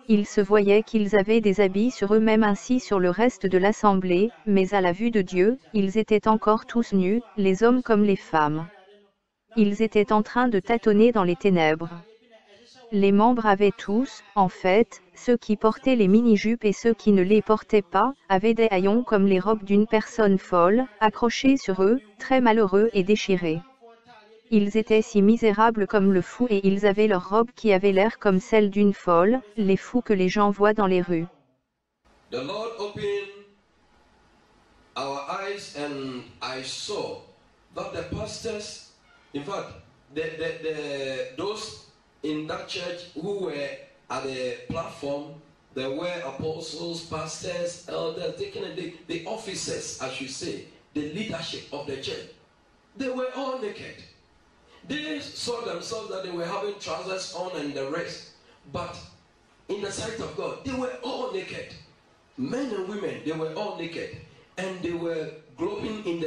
Il se voyait qu'ils avaient des habits sur eux-mêmes ainsi sur le reste de l'assemblée, mais à la vue de Dieu, ils étaient encore tous nus, les hommes comme les femmes. Ils étaient en train de tâtonner dans les ténèbres. Les membres avaient tous, en fait, ceux qui portaient les mini-jupes et ceux qui ne les portaient pas, avaient des haillons comme les robes d'une personne folle, accrochés sur eux, très malheureux et déchirés. Ils étaient si misérables comme le fou et ils avaient leurs robes qui avaient l'air comme celles d'une folle, les fous que les gens voient dans les rues. The Lord opened our eyes and I saw that the pastors, in fact, those in that church who were at the platform, there were apostles, pastors, elders, the officers, I should say, the leadership of the church. They were all naked. They saw themselves that they were having trousers on and the rest. But in the sight of God, they were all naked. Men and women, they were all naked. And they were groping in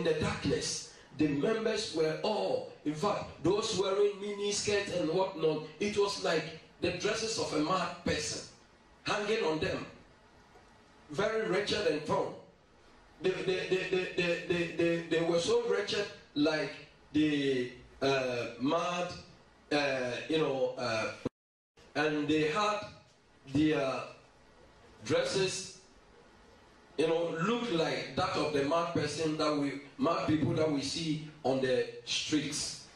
the darkness. The members were all, in fact, those wearing mini skirts and whatnot, it was like the dresses of a mad person hanging on them. Very wretched and torn. They were so wretched, like the mad, and they had their dresses, look like that of the mad person mad people that we see on the streets.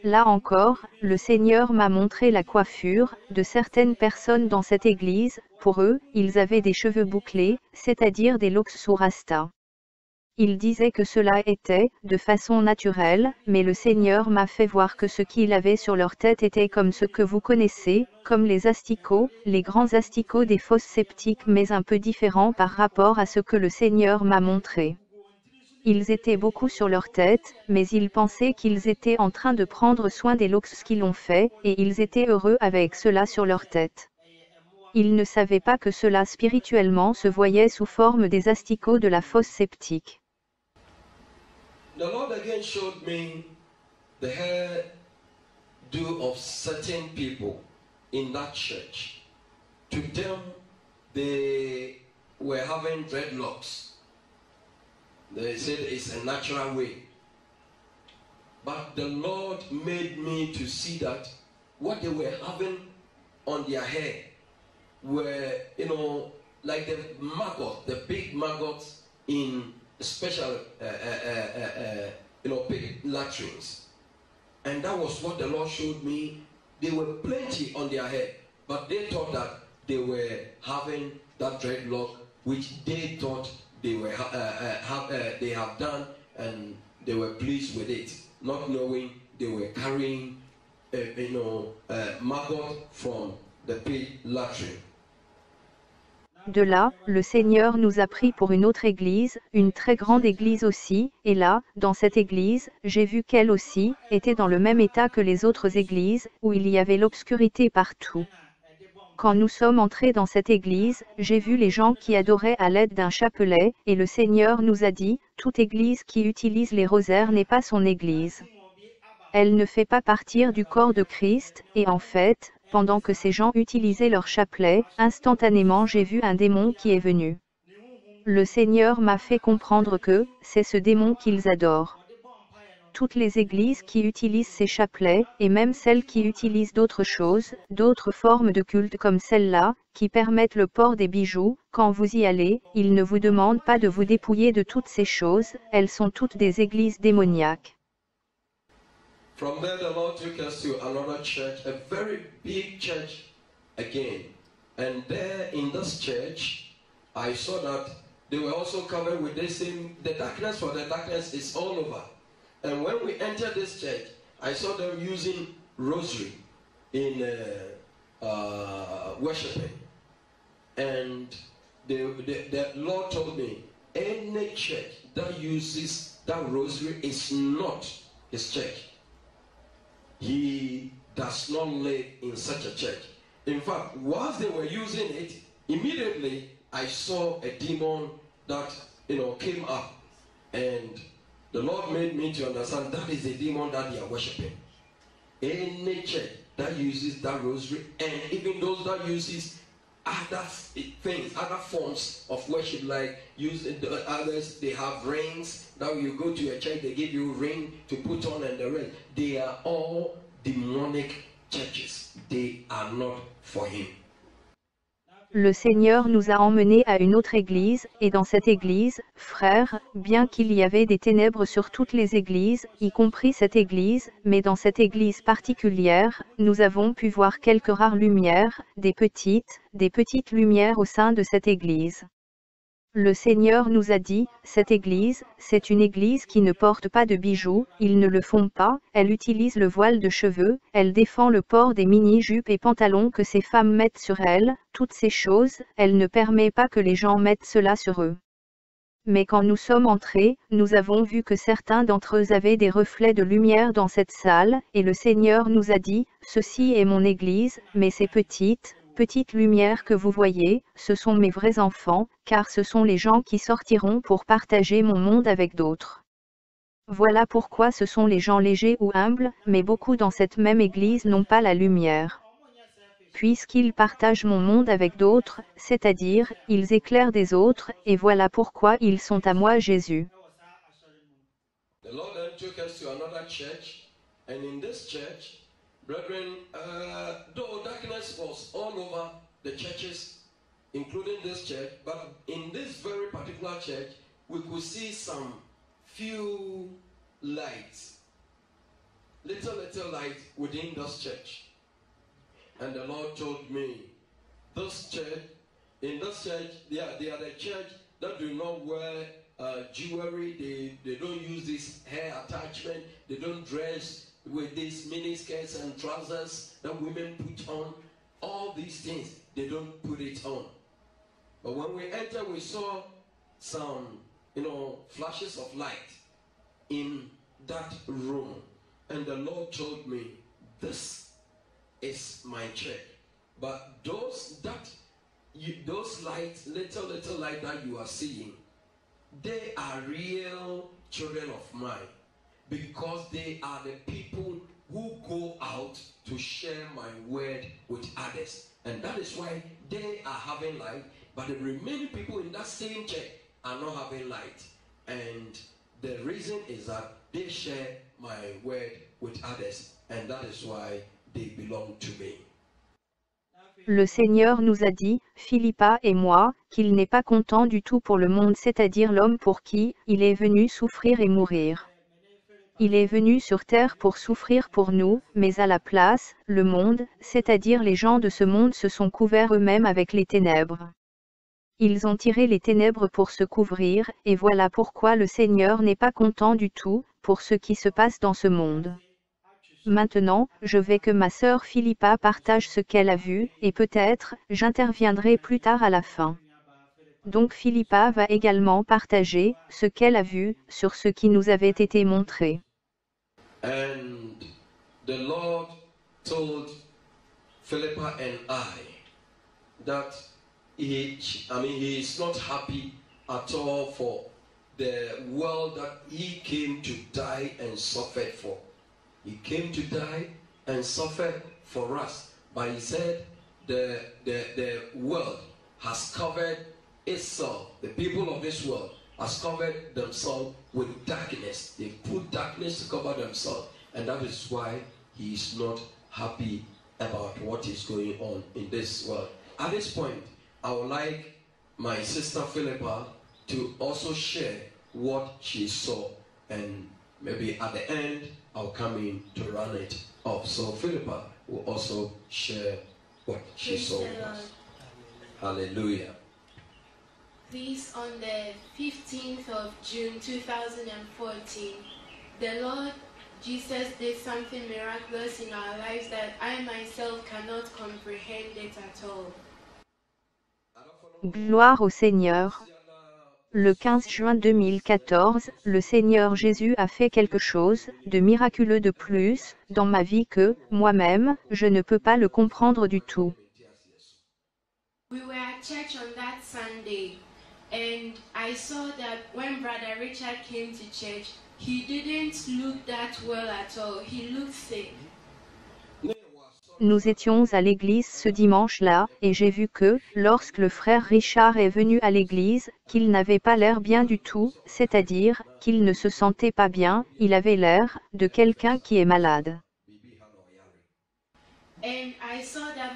Là encore, le Seigneur m'a montré la coiffure de certaines personnes dans cette église. Pour eux, ils avaient des cheveux bouclés, c'est-à-dire des locks sous rasta. Il disait que cela était, de façon naturelle, mais le Seigneur m'a fait voir que ce qu'il avait sur leur tête était comme ce que vous connaissez, comme les asticots, les grands asticots des fosses sceptiques mais un peu différents par rapport à ce que le Seigneur m'a montré. Ils étaient beaucoup sur leur tête, mais ils pensaient qu'ils étaient en train de prendre soin des locks qu'ils ont fait, et ils étaient heureux avec cela sur leur tête. Ils ne savaient pas que cela spirituellement se voyait sous forme des asticots de la fosse sceptique. The Lord again showed me the hairdo of certain people in that church. To them, they were having dreadlocks. They said it's a natural way. But the Lord made me to see that what they were having on their hair were, like the maggot, the big maggots in special, pig latrines. And that was what the Lord showed me. They were plenty on their head, but they thought that they were having that dreadlock, which they thought they were they have done, and they were pleased with it, not knowing they were carrying, maggot from the pig latrine. De là, le Seigneur nous a pris pour une autre église, une très grande église aussi, et là, dans cette église, j'ai vu qu'elle aussi, était dans le même état que les autres églises, où il y avait l'obscurité partout. Quand nous sommes entrés dans cette église, j'ai vu les gens qui adoraient à l'aide d'un chapelet, et le Seigneur nous a dit, toute église qui utilise les rosaires n'est pas son église. Elle ne fait pas partir du corps de Christ, et en fait, pendant que ces gens utilisaient leur chapelet, instantanément j'ai vu un démon qui est venu. Le Seigneur m'a fait comprendre que, c'est ce démon qu'ils adorent. toutes les églises qui utilisent ces chapelets, et même celles qui utilisent d'autres choses, d'autres formes de culte comme celle-là, qui permettent le port des bijoux, quand vous y allez, ils ne vous demandent pas de vous dépouiller de toutes ces choses, elles sont toutes des églises démoniaques. From there, the Lord took us to another church, a very big church again. And there in this church, I saw that they were also covered with the same, the darkness for the darkness is all over. And when we entered this church, I saw them using rosary in worshiping. And the Lord told me, any church that uses that rosary is not his church. He does not live in such a church. In fact, whilst they were using it, immediately I saw a demon that came up, and the Lord made me to understand that is the demon that they are worshiping. Any church that uses that rosary, and even those that uses other things, other forms of worship, like others, they have rings. Now you go to a church, they give you a ring to put on and the rest. They are all demonic churches. They are not for him. Le Seigneur nous a emmenés à une autre église, et dans cette église, frères, bien qu'il y avait des ténèbres sur toutes les églises, y compris cette église, mais dans cette église particulière, nous avons pu voir quelques rares lumières, des petites lumières au sein de cette église. Le Seigneur nous a dit, cette église, c'est une église qui ne porte pas de bijoux, ils ne le font pas, elle utilise le voile de cheveux, elle défend le port des mini-jupes et pantalons que ces femmes mettent sur elles, toutes ces choses, elle ne permet pas que les gens mettent cela sur eux. Mais quand nous sommes entrés, nous avons vu que certains d'entre eux avaient des reflets de lumière dans cette salle, et le Seigneur nous a dit, ceci est mon église, mais ces petites lumières que vous voyez, ce sont mes vrais enfants, car ce sont les gens qui sortiront pour partager mon monde avec d'autres. Voilà pourquoi ce sont les gens légers ou humbles, mais beaucoup dans cette même église n'ont pas la lumière. Puisqu'ils partagent mon monde avec d'autres, c'est-à-dire, ils éclairent des autres, et voilà pourquoi ils sont à moi Jésus. The Lord then took us to another church, and in this church, brethren, though darkness was all over the churches, including this church, but in this very particular church, we could see some few lights, little light within this church. And the Lord told me, this church, in this church, they are the church that do not wear jewelry, they don't use this hair attachment, they don't dress with these mini skirts and trousers that women put on. All these things, they don't put it on. But when we entered, we saw some, flashes of light in that room. And the Lord told me, this is my church. But those lights, little light that you are seeing, they are real children of mine. Because they are the people who go out to share my word with others. And that is why they are having light, but the remaining people in that same church are not having light. And the reason is that they share my word with others. And that is why they belong to me. Le Seigneur nous a dit, Philippa et moi, qu'il n'est pas content du tout pour le monde, c'est-à-dire l'homme pour qui il est venu souffrir et mourir. Il est venu sur terre pour souffrir pour nous, mais à la place, le monde, c'est-à-dire les gens de ce monde se sont couverts eux-mêmes avec les ténèbres. Ils ont tiré les ténèbres pour se couvrir, et voilà pourquoi le Seigneur n'est pas content du tout, pour ce qui se passe dans ce monde. Maintenant, je veux que ma sœur Philippa partage ce qu'elle a vu, et peut-être, j'interviendrai plus tard à la fin. Donc Philippa va également partager ce qu'elle a vu sur ce qui nous avait été montré. And the Lord told Philippa and I that he is not happy at all for the world that he came to die and suffered for. He came to die and suffered for us. But he said the world has covered itself, the people of this world has covered themselves with darkness. They put darkness to cover themselves, and that is why he is not happy about what is going on in this world. At this point, I would like my sister Philippa to also share what she saw, and maybe at the end I'll come in to run it off. So Philippa will also share what she saw with us. Hallelujah. Please, on the 15th of June 2014, the Lord Jesus did something miraculous in our lives that I myself cannot comprehend it at all. Gloire au Seigneur. Le 15 juin 2014, le Seigneur Jésus a fait quelque chose de miraculeux de plus dans ma vie que, moi-même, je ne peux pas le comprendre du tout. We were at church on that Sunday, and I saw that when Brother Richard came to church, he didn't look that well at all. He looked sick. Nous étions à l'église ce dimanche-là, et j'ai vu que, lorsque le frère Richard est venu à l'église, qu'il n'avait pas l'air bien du tout, c'est-à-dire, qu'il ne se sentait pas bien, il avait l'air de quelqu'un qui est malade. And I saw that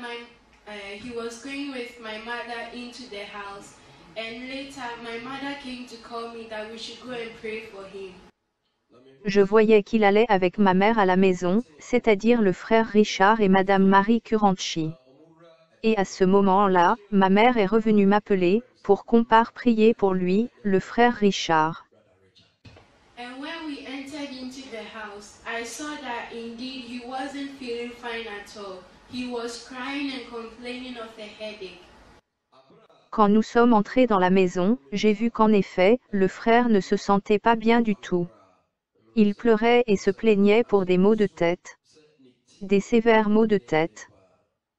he was going with my mother into the house, and later my mother came to call me that we should go and pray for him. Je voyais qu'il allait avec ma mère à la maison, c'est-à-dire le frère Richard et Madame Marie Curanchi. Et à ce moment-là, ma mère est revenue m'appeler, pour qu'on parte prier pour lui, le frère Richard. And when we entered into the house, I saw that indeed he wasn't feeling fine at all. He was crying and complaining of a headache. Quand nous sommes entrés dans la maison, j'ai vu qu'en effet, le frère ne se sentait pas bien du tout. Il pleurait et se plaignait pour des maux de tête. Des sévères maux de tête.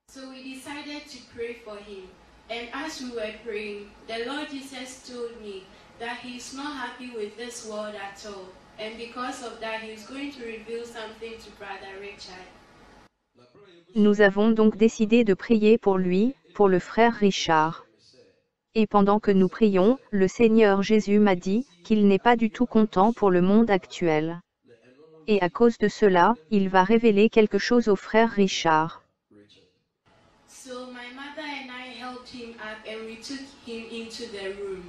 So we decided to pray for him. And as we were praying, the Lord Jesus told me that he's not happy with this world at all. And because of that, he's going to reveal something to Brother Richard. Nous avons donc décidé de prier pour lui, pour le frère Richard. Et pendant que nous prions, le Seigneur Jésus m'a dit qu'il n'est pas du tout content pour le monde actuel. Et à cause de cela, il va révéler quelque chose au frère Richard. So my mother and I helped him up and we took him into the room.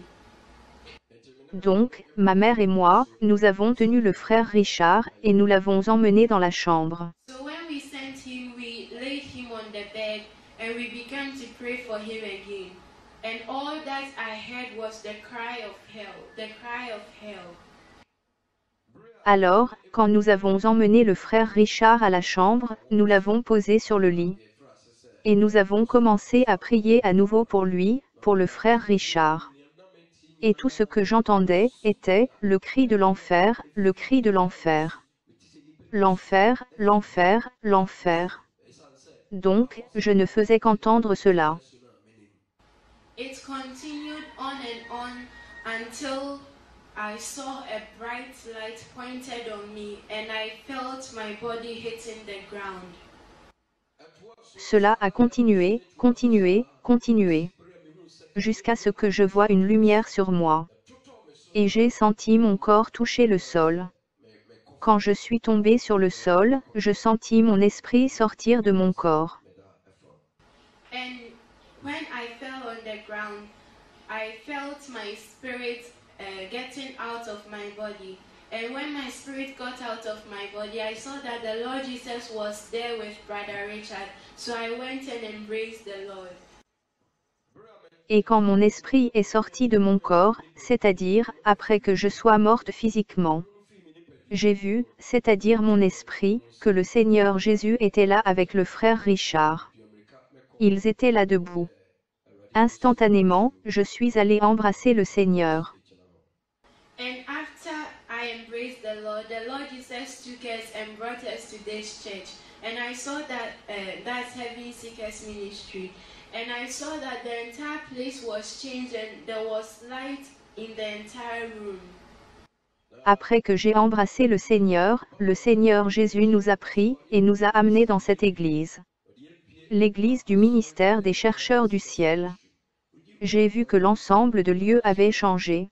Donc, ma mère et moi, nous avons tenu le frère Richard, et nous l'avons emmené dans la chambre. So when we sent him, we laid him on the bed and we began to pray for him again. And all that I heard was the cry of hell, the cry of hell. Alors, quand nous avons emmené le frère Richard à la chambre, nous l'avons posé sur le lit. Et nous avons commencé à prier à nouveau pour lui, pour le frère Richard. Et tout ce que j'entendais était le cri de l'enfer, le cri de l'enfer. L'enfer, l'enfer, l'enfer. Donc, je ne faisais qu'entendre cela. It continued on until I saw a bright light pointed on me and I felt my body hitting the ground. Cela a continué, continué, continué. Jusqu'à ce que je voie une lumière sur moi. Et j'ai senti mon corps toucher le sol. Quand je suis tombé sur le sol, je sentis mon esprit sortir de mon corps. And when I fell on the ground, I felt my spirit getting out of my body. And when my spirit got out of my body, I saw that the Lord Jesus was there with Brother Richard. So I went and embraced the Lord. Et quand mon esprit est sorti de mon corps, c'est-à-dire, après que je sois morte physiquement, j'ai vu, c'est-à-dire mon esprit, que le Seigneur Jésus était là avec le frère Richard. Ils étaient là debout. Instantanément, je suis allée embrasser le Seigneur. And after I embraced the Lord Jesus took us and brought us to this church. And I saw that that's Heaven Seekers Ministry. And I saw that the entire place was changed and there was light in the entire room. Après que j'ai embrassé le Seigneur Jésus nous a pris et nous a amenés dans cette église. L'église du ministère des chercheurs du ciel. J'ai vu que l'ensemble de lieux avait changé.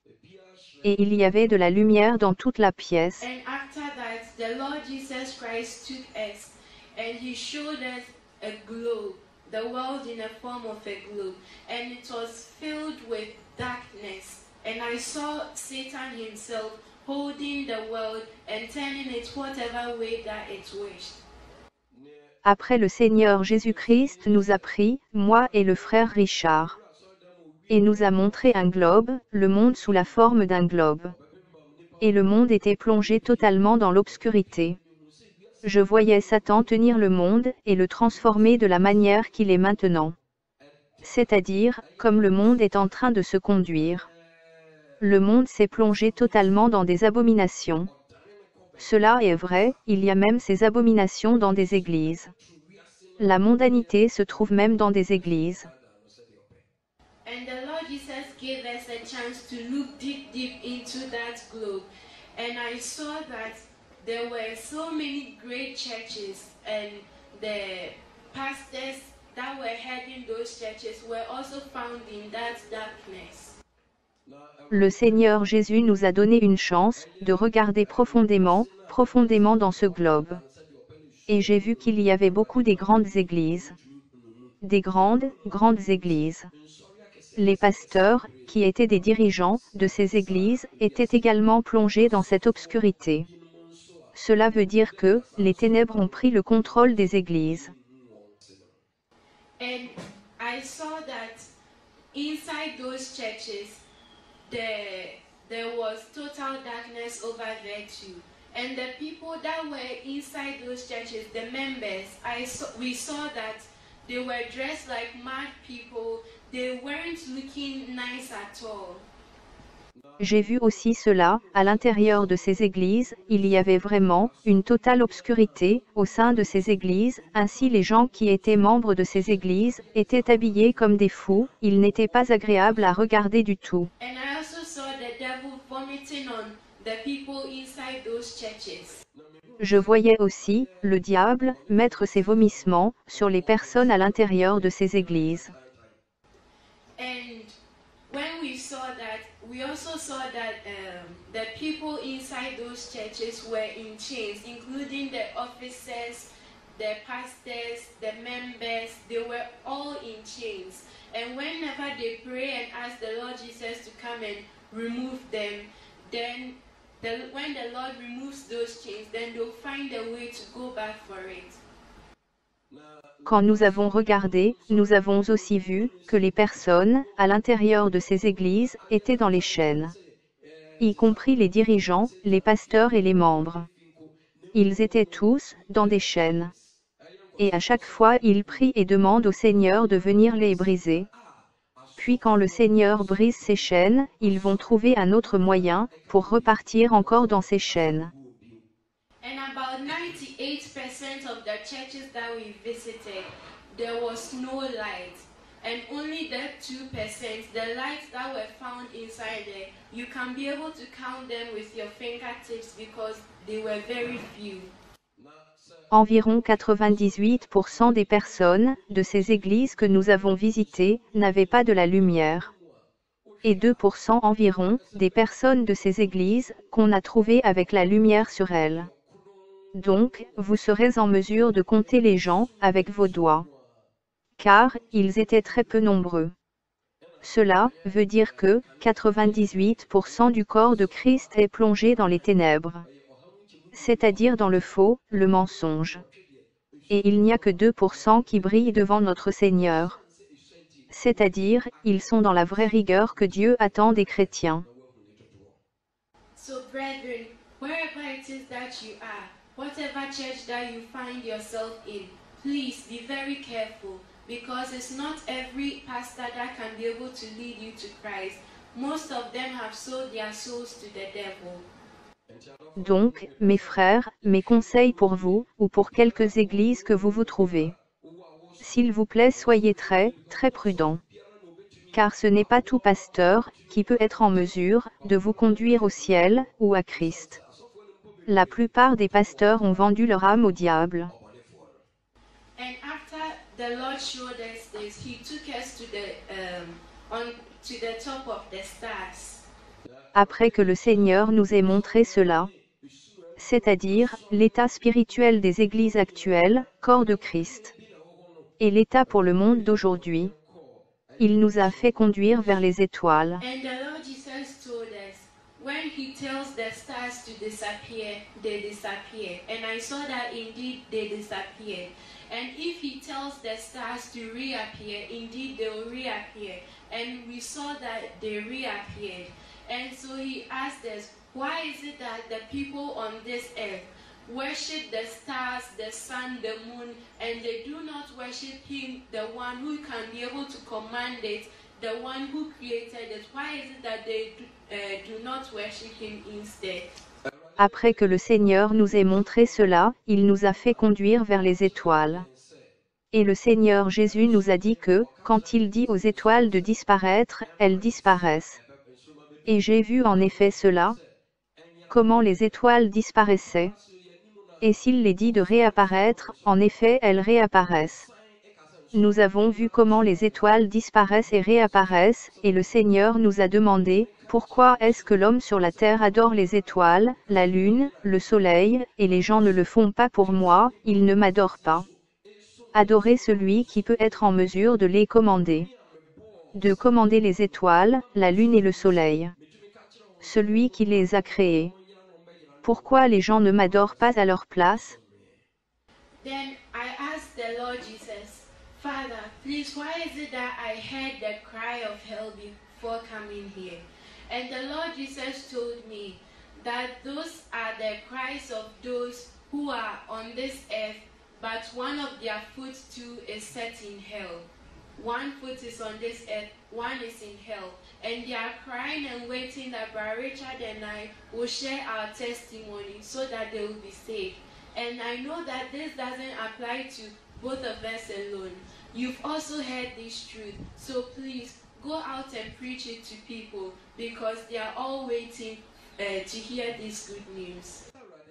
et il y avait de la lumière dans toute la pièce. And after that, the Lord Jesus Christ took us and he showed us a globe, the world in the form of a globe, and it was filled with darkness. And I saw Satan himself holding the world and turning it whatever way that it wished. Après le Seigneur Jésus-Christ nous a pris, moi et le frère Richard, et nous a montré un globe, le monde sous la forme d'un globe. Et le monde était plongé totalement dans l'obscurité. Je voyais Satan tenir le monde et le transformer de la manière qu'il est maintenant. C'est-à-dire, comme le monde est en train de se conduire. Le monde s'est plongé totalement dans des abominations. Cela est vrai, il y a même ces abominations dans des églises. La mondanité se trouve même dans des églises. And the Lord Jesus gave us a chance to look deep into that globe. And I saw that there were so many great churches, and the pastors that were heading those churches were also found in that darkness. Le Seigneur Jésus nous a donné une chance de regarder profondément dans ce globe. Et j'ai vu qu'il y avait beaucoup des grandes églises. Des grandes églises. Les pasteurs, qui étaient des dirigeants de ces églises, étaient également plongés dans cette obscurité. Cela veut dire que les ténèbres ont pris le contrôle des églises. And I saw that inside those churches, there was total darkness over there too. And the people that were inside those churches, the members, we saw that they were dressed like mad people. They weren't looking nice at all. J'ai vu aussi cela, à l'intérieur de ces églises, il y avait vraiment une totale obscurité au sein de ces églises, ainsi les gens qui étaient membres de ces églises étaient habillés comme des fous, ils n'étaient pas agréables à regarder du tout. And I also saw the devil vomiting on the people inside those churches. Je voyais aussi le diable mettre ses vomissements sur les personnes à l'intérieur de ces églises. And when we saw that, we also saw that the people inside those churches were in chains, including the officers, the pastors, the members. They were all in chains. And whenever they pray and ask the Lord Jesus to come and remove them, then when the Lord removes those chains, then they'll find a way to go back for it. Quand nous avons regardé, nous avons aussi vu que les personnes, à l'intérieur de ces églises, étaient dans les chaînes. Y compris les dirigeants, les pasteurs et les membres. Ils étaient tous dans des chaînes. Et à chaque fois ils prient et demandent au Seigneur de venir les briser. Puis quand le Seigneur brise ces chaînes, ils vont trouver un autre moyen, pour repartir encore dans ces chaînes. And about 98% of the churches that we visited, there was no light. And only the 2%, the lights that were found inside there, you can be able to count them with your fingertips because they were very few. Environ 98% des personnes de ces églises que nous avons visitées n'avaient pas de la lumière. Et 2% environ des personnes de ces églises qu'on a trouvées avec la lumière sur elles. Donc, vous serez en mesure de compter les gens avec vos doigts. Car, ils étaient très peu nombreux. Cela veut dire que 98% du corps de Christ est plongé dans les ténèbres. C'est-à-dire dans le faux, le mensonge. Et il n'y a que 2% qui brillent devant notre Seigneur. C'est-à-dire, ils sont dans la vraie rigueur que Dieu attend des chrétiens. So brethren, wherever it is that you are, whatever church that you find yourself in, please be very careful, because it's not every pastor that can be able to lead you to Christ. Most of them have sold their souls to the devil. Donc, mes frères, mes conseils pour vous, ou pour quelques églises que vous vous trouvez. S'il vous plaît, soyez très prudents. Car ce n'est pas tout pasteur qui peut être en mesure de vous conduire au ciel ou à Christ. La plupart des pasteurs ont vendu leur âme au diable. And after the Lord showed us this, He took us to the top of the stars. après que le Seigneur nous ait montré cela, c'est-à-dire l'état spirituel des églises actuelles, corps de Christ, et l'état pour le monde d'aujourd'hui. Il nous a fait conduire vers les étoiles. And the Lord Jesus told us, when he tells the stars to disappear, they disappear. And I saw that indeed they disappeared. And if he tells the stars to reappear, indeed they will reappear. And we saw that they reappeared. And so he asked us, why is it that the people on this earth worship the stars, the sun, the moon, and they do not worship him, the one who can be able to command it, the one who created it? Why is it that they do not worship him instead? Après que le Seigneur nous ait montré cela, il nous a fait conduire vers les étoiles. Et le Seigneur Jésus nous a dit que, quand il dit aux étoiles de disparaître, elles disparaissent. Et j'ai vu en effet cela, comment les étoiles disparaissaient. Et s'il les dit de réapparaître, en effet elles réapparaissent. Nous avons vu comment les étoiles disparaissent et réapparaissent, et le Seigneur nous a demandé, pourquoi est-ce que l'homme sur la terre adore les étoiles, la lune, le soleil, et les gens ne le font pas pour moi, ils ne m'adorent pas. Adorez celui qui peut être en mesure de les commander. De commander les étoiles, la lune et le soleil. Celui qui les a créés. Pourquoi les gens ne m'adorent pas à leur place? Then I asked the Lord Jesus, Father, please, why is it that I heard the cry of hell before coming here? And the Lord Jesus told me that those are the cries of those who are on this earth, but one of their foot too is set in hell. One foot is on this earth, one is in hell. And they are crying and waiting that Brother Richard and I will share our testimony so that they will be saved. And I know that this doesn't apply to both of us alone. You've also heard this truth. So please, go out and preach it to people because they are all waiting to hear this good news.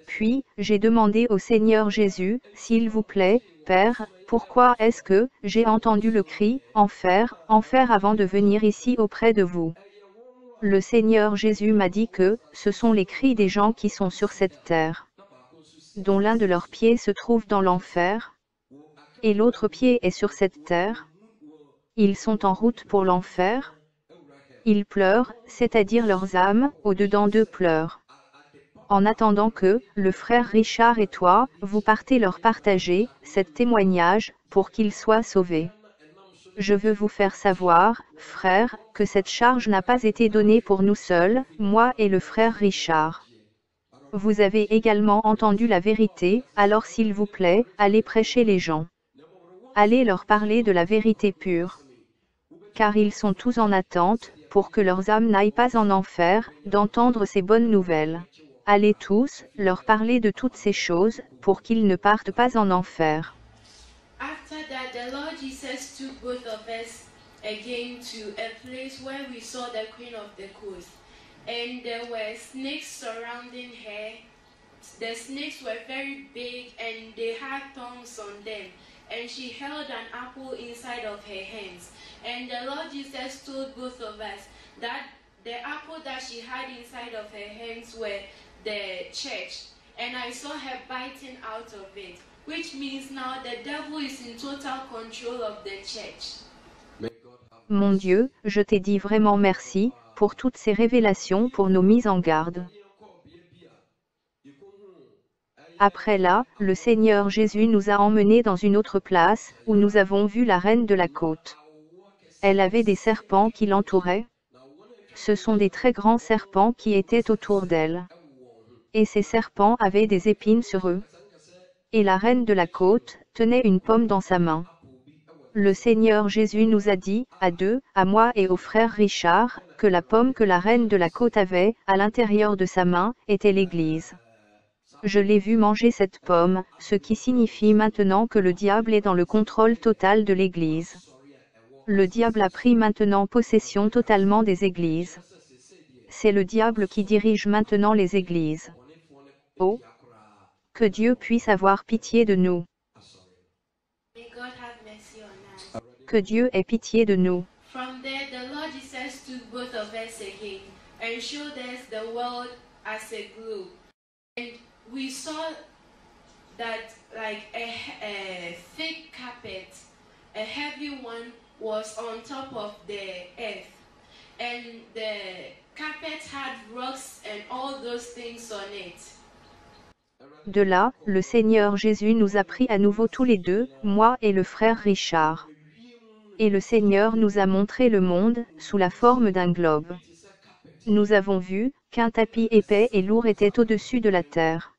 Puis, j'ai demandé au Seigneur Jésus, s'il vous plaît, Père, pourquoi est-ce que j'ai entendu le cri, enfer, enfer avant de venir ici auprès de vous? Le Seigneur Jésus m'a dit que, ce sont les cris des gens qui sont sur cette terre, dont l'un de leurs pieds se trouve dans l'enfer, et l'autre pied est sur cette terre. Ils sont en route pour l'enfer. Ils pleurent, c'est-à-dire leurs âmes, au-dedans d'eux pleurent. En attendant que, le frère Richard et toi, vous partez leur partager, cet témoignage, pour qu'ils soient sauvés. Je veux vous faire savoir, frère, que cette charge n'a pas été donnée pour nous seuls, moi et le frère Richard. Vous avez également entendu la vérité, alors s'il vous plaît, allez prêcher les gens. Allez leur parler de la vérité pure. Car ils sont tous en attente, pour que leurs âmes n'aillent pas en enfer, d'entendre ces bonnes nouvelles. Allez tous, leur parler de toutes ces choses, pour qu'ils ne partent pas en enfer. After that, the Lord Jesus took both of us again to a place where we saw the Queen of the Coast. And there were snakes surrounding her. The snakes were very big and they had tongues on them. And she held an apple inside of her hands. And the Lord Jesus told both of us that the apple that she had inside of her hands were the church. And I saw her biting out of it, which means now the devil is in total control of the church. Mon Dieu, je t'ai dit vraiment merci, pour toutes ces révélations pour nos mises en garde. Après là, le Seigneur Jésus nous a emmenés dans une autre place, où nous avons vu la reine de la côte. Elle avait des serpents qui l'entouraient. Ce sont des très grands serpents qui étaient autour d'elle. Et ces serpents avaient des épines sur eux. Et la reine de la côte tenait une pomme dans sa main. Le Seigneur Jésus nous a dit, à deux, à moi et au frère Richard, que la pomme que la reine de la côte avait, à l'intérieur de sa main, était l'Église. Je l'ai vu manger cette pomme, ce qui signifie maintenant que le diable est dans le contrôle total de l'Église. Le diable a pris maintenant possession totalement des églises. C'est le diable qui dirige maintenant les églises. Oh! Que Dieu puisse avoir pitié de nous. May God have mercy on us. Que Dieu ait pitié de nous. From there, the Lord Jesus took both of us again, and showed us the world as a globe. And we saw that like a thick carpet, a heavy one, was on top of the earth. And the carpet had rocks and all those things on it. De là, le Seigneur Jésus nous a pris à nouveau tous les deux, moi et le frère Richard. Et le Seigneur nous a montré le monde, sous la forme d'un globe. Nous avons vu qu'un tapis épais et lourd était au-dessus de la terre.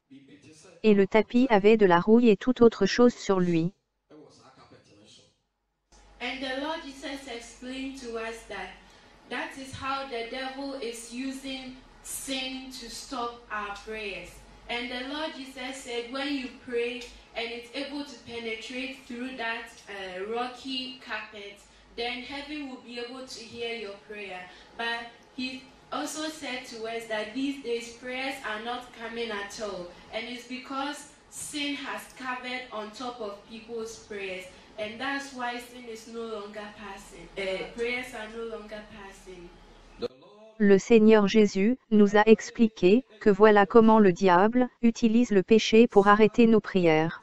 Et le tapis avait de la rouille et toute autre chose sur lui. And the Lord Jesus explained to us that is how the devil is using sin to stop our prayers. And the Lord Jesus said, when you pray and it's able to penetrate through that rocky carpet, then heaven will be able to hear your prayer. But he also said to us that these days prayers are not coming at all. And it's because sin has covered on top of people's prayers. And that's why sin is no longer passing. Prayers are no longer passing. Le Seigneur Jésus nous a expliqué que voilà comment le diable utilise le péché pour arrêter nos prières.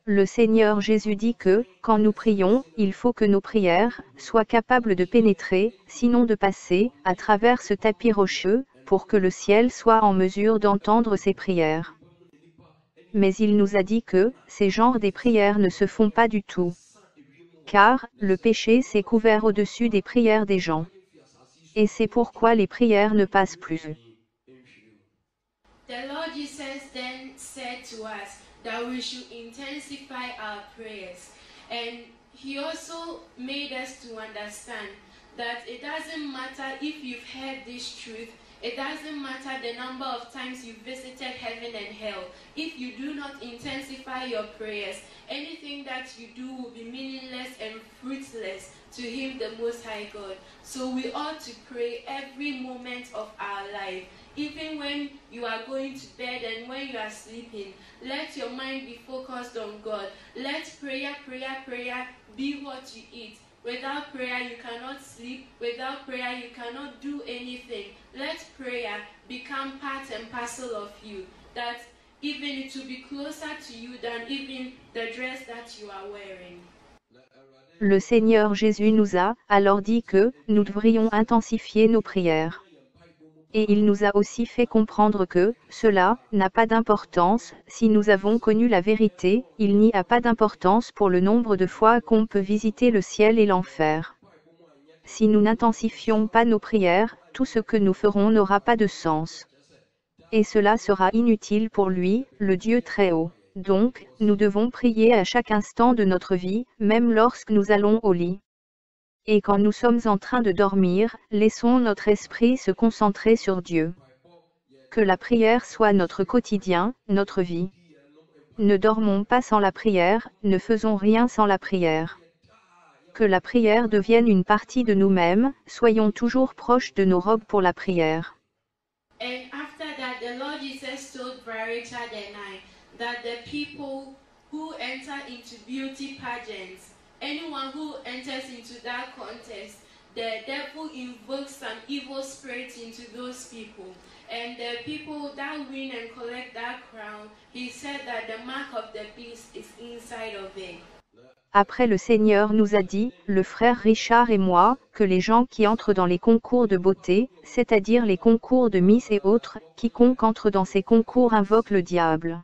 Le Seigneur Jésus dit que, quand nous prions, il faut que nos prières soient capables de pénétrer, sinon de passer, à travers ce tapis rocheux, pour que le ciel soit en mesure d'entendre ces prières. Mais il nous a dit que, ces genres des prières ne se font pas du tout. Car, le péché s'est couvert au-dessus des prières des gens. Et c'est pourquoi les prières ne passent plus. The Lord Jesus then said to us that we should intensify our prayers. And he also made us to understand that it doesn't matter if you've heard this truth, it doesn't matter the number of times you visited heaven and hell. If you do not intensify your prayers, anything that you do will be meaningless and fruitless to him, the Most High God. So we ought to pray every moment of our life. Even when you are going to bed and when you are sleeping, let your mind be focused on God. Let prayer be what you eat. Without prayer, you cannot sleep. Without prayer, you cannot do anything. Let prayer become part and parcel of you. That even it will be closer to you than even the dress that you are wearing. Le Seigneur Jésus nous a alors dit que nous devrions intensifier nos prières. Et il nous a aussi fait comprendre que cela n'a pas d'importance si nous avons connu la vérité, il n'y a pas d'importance pour le nombre de fois qu'on peut visiter le ciel et l'enfer. Si nous n'intensifions pas nos prières, tout ce que nous ferons n'aura pas de sens. Et cela sera inutile pour lui, le Dieu très haut. Donc, nous devons prier à chaque instant de notre vie, même lorsque nous allons au lit. Et quand nous sommes en train de dormir, laissons notre esprit se concentrer sur Dieu. Que la prière soit notre quotidien, notre vie. Ne dormons pas sans la prière, ne faisons rien sans la prière. Que la prière devienne une partie de nous-mêmes, soyons toujours proches de nos robes pour la prière. And after that, the Lord Jesus told Richard and I that the people who enter into beauty pageants, anyone who enters into that contest, the devil invokes some evil spirits into those people. And the people that win and collect that crown, he said that the mark of the beast is inside of it. Après le Seigneur nous a dit, le frère Richard et moi, que les gens qui entrent dans les concours de beauté, c'est-à-dire les concours de Miss et autres, quiconque entre dans ces concours invoque le diable.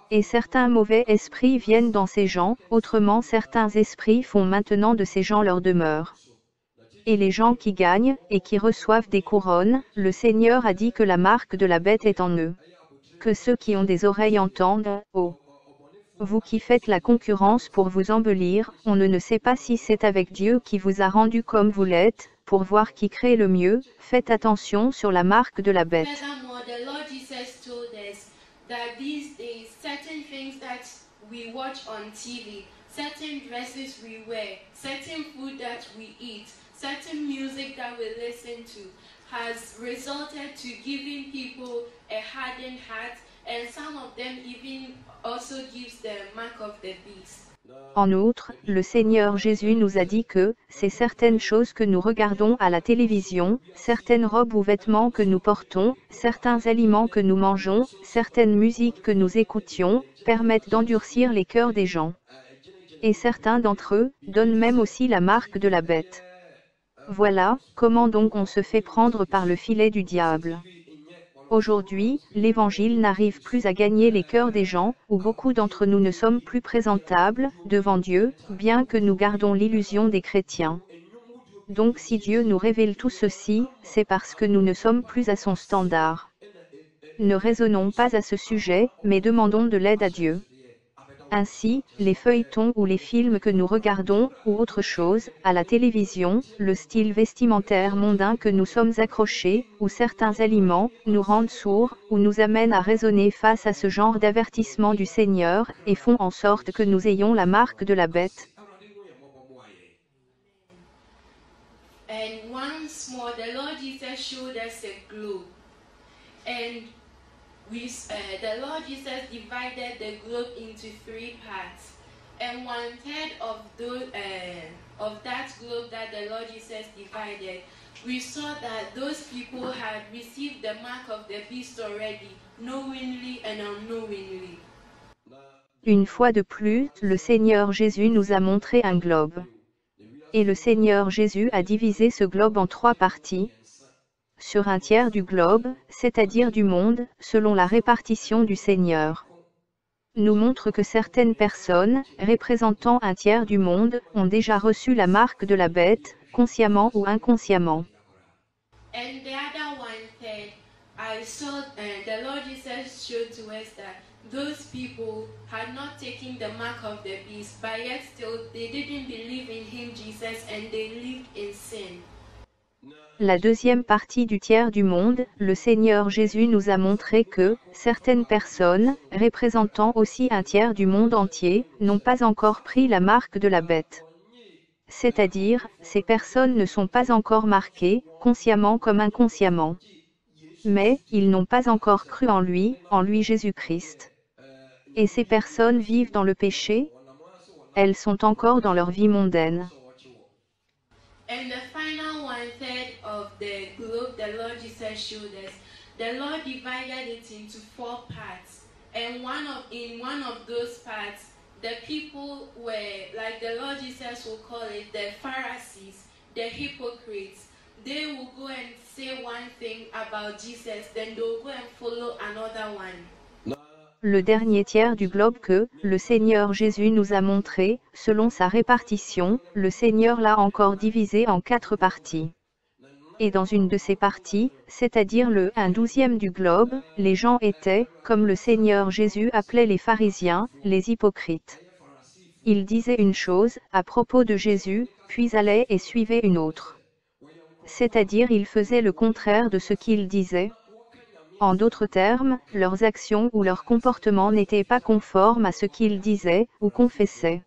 Et certains mauvais esprits viennent dans ces gens, autrement certains esprits font maintenant de ces gens leur demeure. Et les gens qui gagnent, et qui reçoivent des couronnes, le Seigneur a dit que la marque de la bête est en eux. Que ceux qui ont des oreilles entendent, oh. Vous qui faites la concurrence pour vous embellir, on ne sait pas si c'est avec Dieu qui vous a rendu comme vous l'êtes, pour voir qui crée le mieux, faites attention sur la marque de la bête. Furthermore, the Lord Jesus told us that these days, certain things that we watch on TV, certain dresses we wear, certain food that we eat, certain music that we listen to, has resulted to giving people a hardened heart, and some of them even also gives the mark of the beast. En outre, le Seigneur Jésus nous a dit que, c'est certaines choses que nous regardons à la télévision, certaines robes ou vêtements que nous portons, certains aliments que nous mangeons, certaines musiques que nous écoutions, permettent d'endurcir les cœurs des gens. Et certains d'entre eux, donnent même aussi la marque de la bête. Voilà, comment donc on se fait prendre par le filet du diable. Aujourd'hui, l'Évangile n'arrive plus à gagner les cœurs des gens, où beaucoup d'entre nous ne sommes plus présentables, devant Dieu, bien que nous gardons l'illusion des chrétiens. Donc si Dieu nous révèle tout ceci, c'est parce que nous ne sommes plus à son standard. Ne raisonnons pas à ce sujet, mais demandons de l'aide à Dieu. Ainsi, les feuilletons ou les films que nous regardons, ou autre chose, à la télévision, le style vestimentaire mondain que nous sommes accrochés, ou certains aliments, nous rendent sourds, ou nous amènent à raisonner face à ce genre d'avertissement du Seigneur, et font en sorte que nous ayons la marque de la bête. And once more, the Lord Jesus showed us a globe. And the Lord Jesus divided the globe into 3 parts, and 1/3 of that globe that the Lord Jesus divided, we saw that those people had received the mark of the beast already, knowingly and unknowingly. Une fois de plus, le Seigneur Jésus nous a montré un globe. Et le Seigneur Jésus a divisé ce globe en 3 parties. Sur 1/3 du globe, c'est-à-dire du monde, selon la répartition du Seigneur. Nous montre que certaines personnes, représentant 1/3 du monde, ont déjà reçu la marque de la bête, consciemment ou inconsciemment. And the other 1/3, I saw the Lord Jesus showed to us that those people had not taken the mark of the beast, but yet still they didn't believe in him, Jesus, and they lived in sin. La deuxième partie du tiers du monde, le Seigneur Jésus nous a montré que, certaines personnes, représentant aussi 1/3 du monde entier, n'ont pas encore pris la marque de la bête. C'est-à-dire, ces personnes ne sont pas encore marquées, consciemment comme inconsciemment. Mais, ils n'ont pas encore cru en lui Jésus-Christ. Et ces personnes vivent dans le péché? Elles sont encore dans leur vie mondaine. And the final 1/3 of the globe the Lord Jesus showed us, the Lord divided it into 4 parts. And in one of those parts, the people were, like the Lord Jesus will call it, the Pharisees, the hypocrites. They will go and say one thing about Jesus, then they'll go and follow another one. Le dernier tiers du globe que, le Seigneur Jésus nous a montré, selon sa répartition, le Seigneur l'a encore divisé en 4 parties. Et dans une de ces parties, c'est-à-dire le 1/12 du globe, les gens étaient, comme le Seigneur Jésus appelait les pharisiens, les hypocrites. Ils disaient une chose, à propos de Jésus, puis allaient et suivaient une autre. C'est-à-dire ils faisaient le contraire de ce qu'ils disaient. En d'autres termes, leurs actions ou leurs comportements n'étaient pas conformes à ce qu'ils disaient ou confessaient.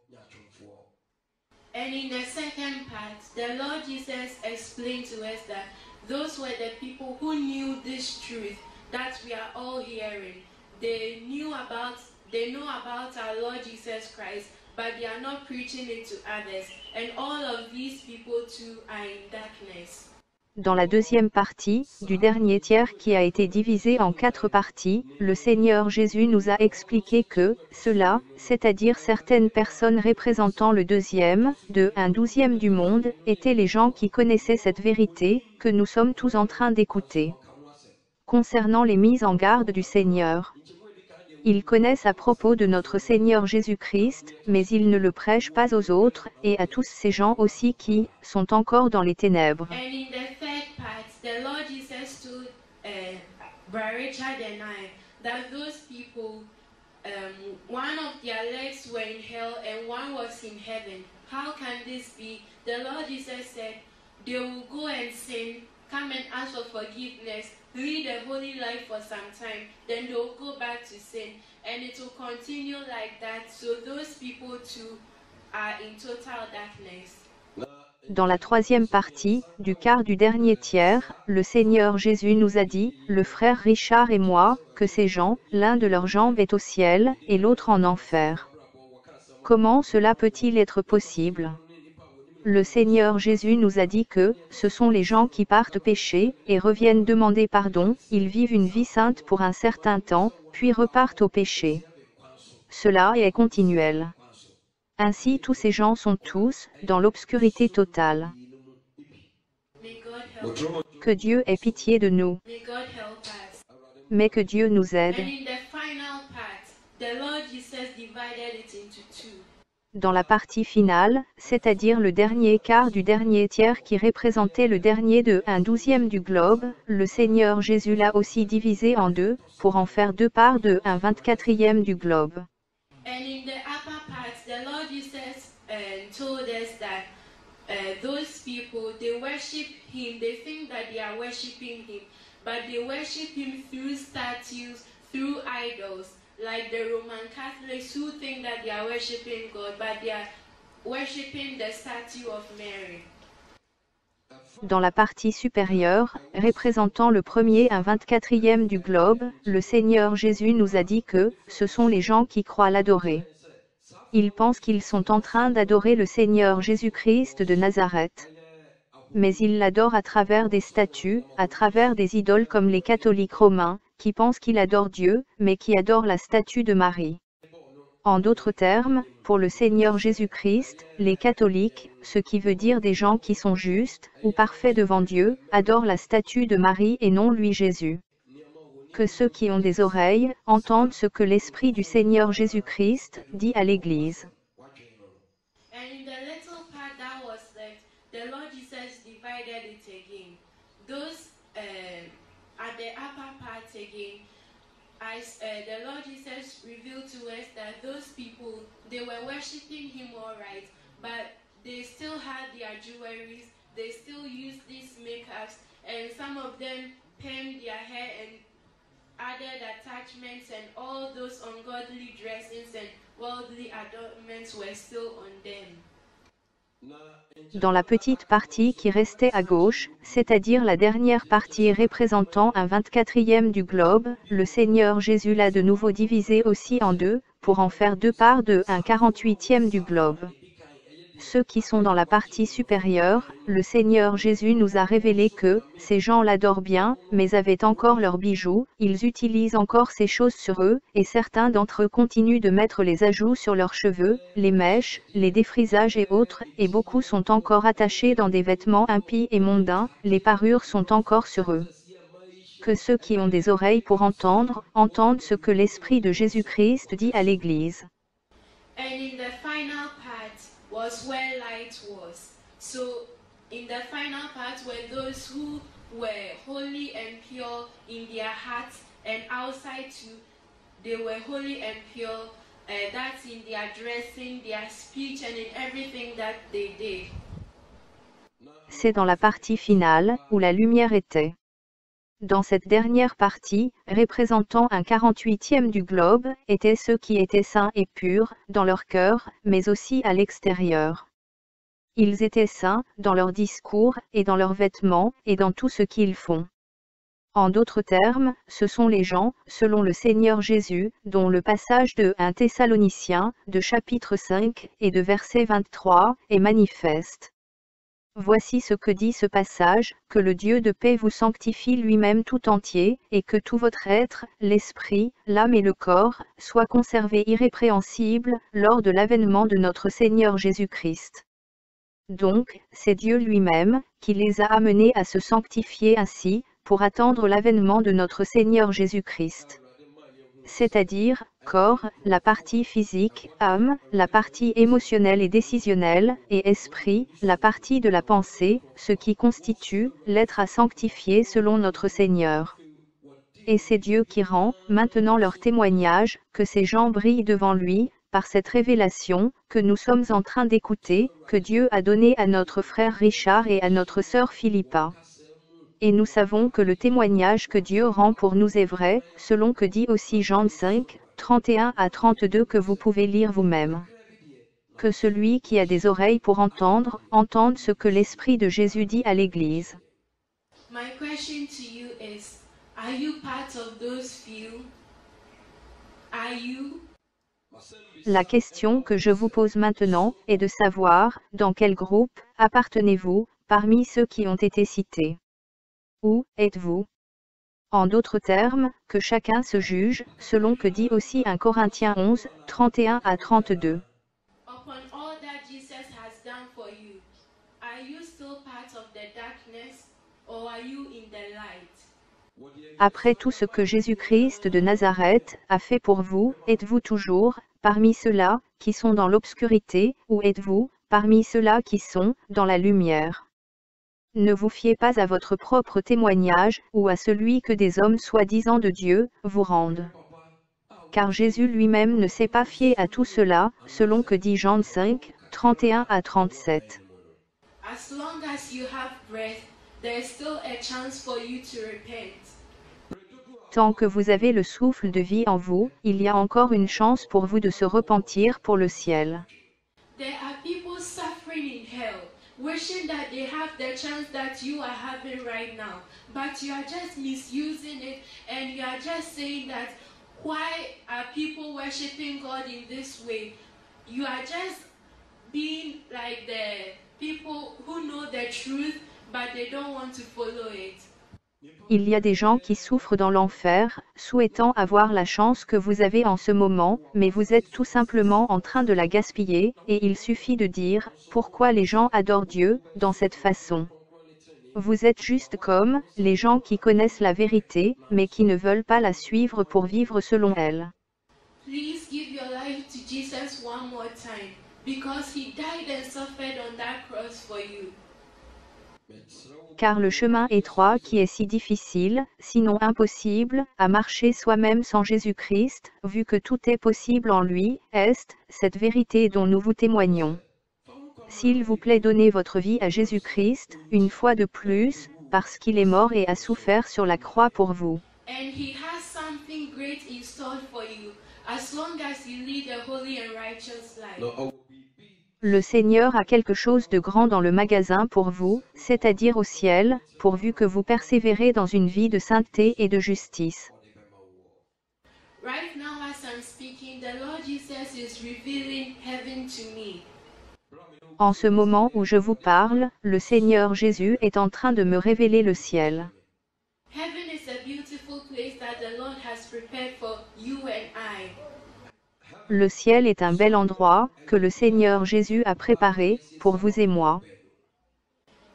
And in the second part, the Lord Jesus explained to us that those were the people who knew this truth that we are all hearing. They know about our Lord Jesus Christ, but they are not preaching it to others. And all of these people too are in darkness. Dans la deuxième partie, du dernier tiers qui a été divisé en 4 parties, le Seigneur Jésus nous a expliqué que, cela, c'est-à-dire certaines personnes représentant le 1/12 du monde, étaient les gens qui connaissaient cette vérité, que nous sommes tous en train d'écouter. Concernant les mises en garde du Seigneur. Ils connaissent à propos de notre Seigneur Jésus-Christ, mais ils ne le prêchent pas aux autres, et à tous ces gens aussi qui sont encore dans les ténèbres. And in the third part, the Lord Jesus told Richard and I that those people, one of their legs were in hell and one was in heaven. How can this be? The Lord Jesus said, they will go and sin, come and ask for forgiveness, lead a holy life for some time, then they'll go back to sin, and it will continue like that. So those people too are in total darkness. Dans la troisième partie, du quart du dernier tiers, le Seigneur Jésus nous a dit, le frère Richard et moi, que ces gens, l'un de leurs jambes est au ciel, et l'autre en enfer. Comment cela peut-il être possible? Le Seigneur Jésus nous a dit que, ce sont les gens qui partent pécher, et reviennent demander pardon, ils vivent une vie sainte pour un certain temps, puis repartent au péché. Cela est continuel. Ainsi tous ces gens sont tous, dans l'obscurité totale. May God help. Que Dieu ait pitié de nous, May God help us. mais que Dieu nous aide. And in the final part, the Lord Jesus divided it into two. Dans la partie finale, c'est-à-dire le dernier quart du dernier tiers qui représentait le dernier de 1/12 du globe, le Seigneur Jésus l'a aussi divisé en deux, pour en faire deux parts de 1/24 du globe. And in the upper part, the Lord Jesus told us that those people, they worship Him, they think that they are worshiping Him, but they worship Him through statues, through idols, like the Roman Catholics who think that they are worshiping God, but they are worshiping the statue of Mary. Dans la partie supérieure, représentant le premier 1/24 du globe, le Seigneur Jésus nous a dit que, ce sont les gens qui croient l'adorer. Ils pensent qu'ils sont en train d'adorer le Seigneur Jésus-Christ de Nazareth. Mais ils l'adorent à travers des statues, à travers des idoles comme les catholiques romains, qui pensent qu'ils adorent Dieu, mais qui adorent la statue de Marie. En d'autres termes, pour le Seigneur Jésus-Christ, les catholiques, ce qui veut dire des gens qui sont justes, ou parfaits devant Dieu, adorent la statue de Marie et non lui Jésus. Que ceux qui ont des oreilles, entendent ce que l'Esprit du Seigneur Jésus-Christ dit à l'Église. And in the little part that was left, the Lord Jesus divided it again. Those at the upper part again, as the Lord Jesus revealed to us that those people, they were worshiping Him all right, but they still had their jewelries, they still used these makeups, and some of them permed their hair and added attachments, and all those ungodly dressings and worldly adornments were still on them. Dans la petite partie qui restait à gauche, c'est-à-dire la dernière partie représentant 1/24 du globe, le Seigneur Jésus l'a de nouveau divisé aussi en deux, pour en faire deux parts de 1/48 du globe. Ceux qui sont dans la partie supérieure, le Seigneur Jésus nous a révélé que, ces gens l'adorent bien, mais avaient encore leurs bijoux, ils utilisent encore ces choses sur eux, et certains d'entre eux continuent de mettre les ajouts sur leurs cheveux, les mèches, les défrisages et autres, et beaucoup sont encore attachés dans des vêtements impies et mondains, les parures sont encore sur eux. Que ceux qui ont des oreilles pour entendre, entendent ce que l'Esprit de Jésus-Christ dit à l'Église. And in the final part was where light was. So in the final part were those who were holy and pure in their hearts, and outside too, they were holy and pure. That's in their dressing, their speech, and in everything that they did. C'est dans la partie finale, où la lumière était. Dans cette dernière partie, représentant 1/48 du globe, étaient ceux qui étaient saints et purs, dans leur cœur, mais aussi à l'extérieur. Ils étaient saints, dans leur discours, et dans leurs vêtements, et dans tout ce qu'ils font. En d'autres termes, ce sont les gens, selon le Seigneur Jésus, dont le passage de 1 Thessaloniciens, de chapitre 5, et de verset 23, est manifeste. Voici ce que dit ce passage, que le Dieu de paix vous sanctifie lui-même tout entier, et que tout votre être, l'esprit, l'âme et le corps, soient conservés irrépréhensibles, lors de l'avènement de notre Seigneur Jésus-Christ. Donc, c'est Dieu lui-même, qui les a amenés à se sanctifier ainsi, pour attendre l'avènement de notre Seigneur Jésus-Christ. C'est-à-dire, corps, la partie physique, âme, la partie émotionnelle et décisionnelle, et esprit, la partie de la pensée, ce qui constitue l'être à sanctifier selon notre Seigneur. Et c'est Dieu qui rend, maintenant leur témoignage, que ces gens brillent devant lui, par cette révélation, que nous sommes en train d'écouter, que Dieu a donnée à notre frère Richard et à notre sœur Philippa. Et nous savons que le témoignage que Dieu rend pour nous est vrai, selon que dit aussi Jean 5, 31 à 32 que vous pouvez lire vous-même. Que celui qui a des oreilles pour entendre, entende ce que l'Esprit de Jésus dit à l'Église. My question to you is, are you part of those few? Are you? La question que je vous pose maintenant est de savoir, dans quel groupe appartenez-vous, parmi ceux qui ont été cités? Où êtes-vous? En d'autres termes, que chacun se juge, selon que dit aussi 1 Corinthiens 11, 31 à 32. Upon all that Jesus has done for you, are you still part of the darkness or are you in the light? Après tout ce que Jésus-Christ de Nazareth a fait pour vous, êtes-vous toujours parmi ceux-là qui sont dans l'obscurité, ou êtes-vous parmi ceux-là qui sont dans la lumière? Ne vous fiez pas à votre propre témoignage, ou à celui que des hommes soi-disant de Dieu vous rendent. Car Jésus lui-même ne s'est pas fié à tout cela, selon que dit Jean 5, 31 à 37. As long as you have breath, there is still a chance for you to repent. Tant que vous avez le souffle de vie en vous, il y a encore une chance pour vous de se repentir pour le ciel. There are people suffering in hell, wishing that they have the chance that you are having right now, but you are just misusing it and you are just saying that why are people worshiping God in this way? You are just being like the people who know the truth but they don't want to follow it. Il y a des gens qui souffrent dans l'enfer, souhaitant avoir la chance que vous avez en ce moment, mais vous êtes tout simplement en train de la gaspiller, et il suffit de dire, pourquoi les gens adorent Dieu, dans cette façon. Vous êtes juste comme les gens qui connaissent la vérité, mais qui ne veulent pas la suivre pour vivre selon elle. Please give your life to Jesus one more time, because he died and suffered on that cross for you. Car le chemin étroit qui est si difficile, sinon impossible, à marcher soi-même sans Jésus-Christ, vu que tout est possible en lui, est cette vérité dont nous vous témoignons. S'il vous plaît, donnez votre vie à Jésus-Christ, une fois de plus, parce qu'il est mort et a souffert sur la croix pour vous. And he has something great in store for you, as long as you lead a holy and righteous life. Le Seigneur a quelque chose de grand dans le magasin pour vous, c'est-à-dire au ciel, pourvu que vous persévérez dans une vie de sainteté et de justice. Right now as I'm speaking, the Lord Jesus is revealing heaven to me. En ce moment où je vous parle, le Seigneur Jésus est en train de me révéler le ciel. Heaven is a beautiful place that the Lord has prepared for you and I. Le ciel est un bel endroit, que le Seigneur Jésus a préparé, pour vous et moi.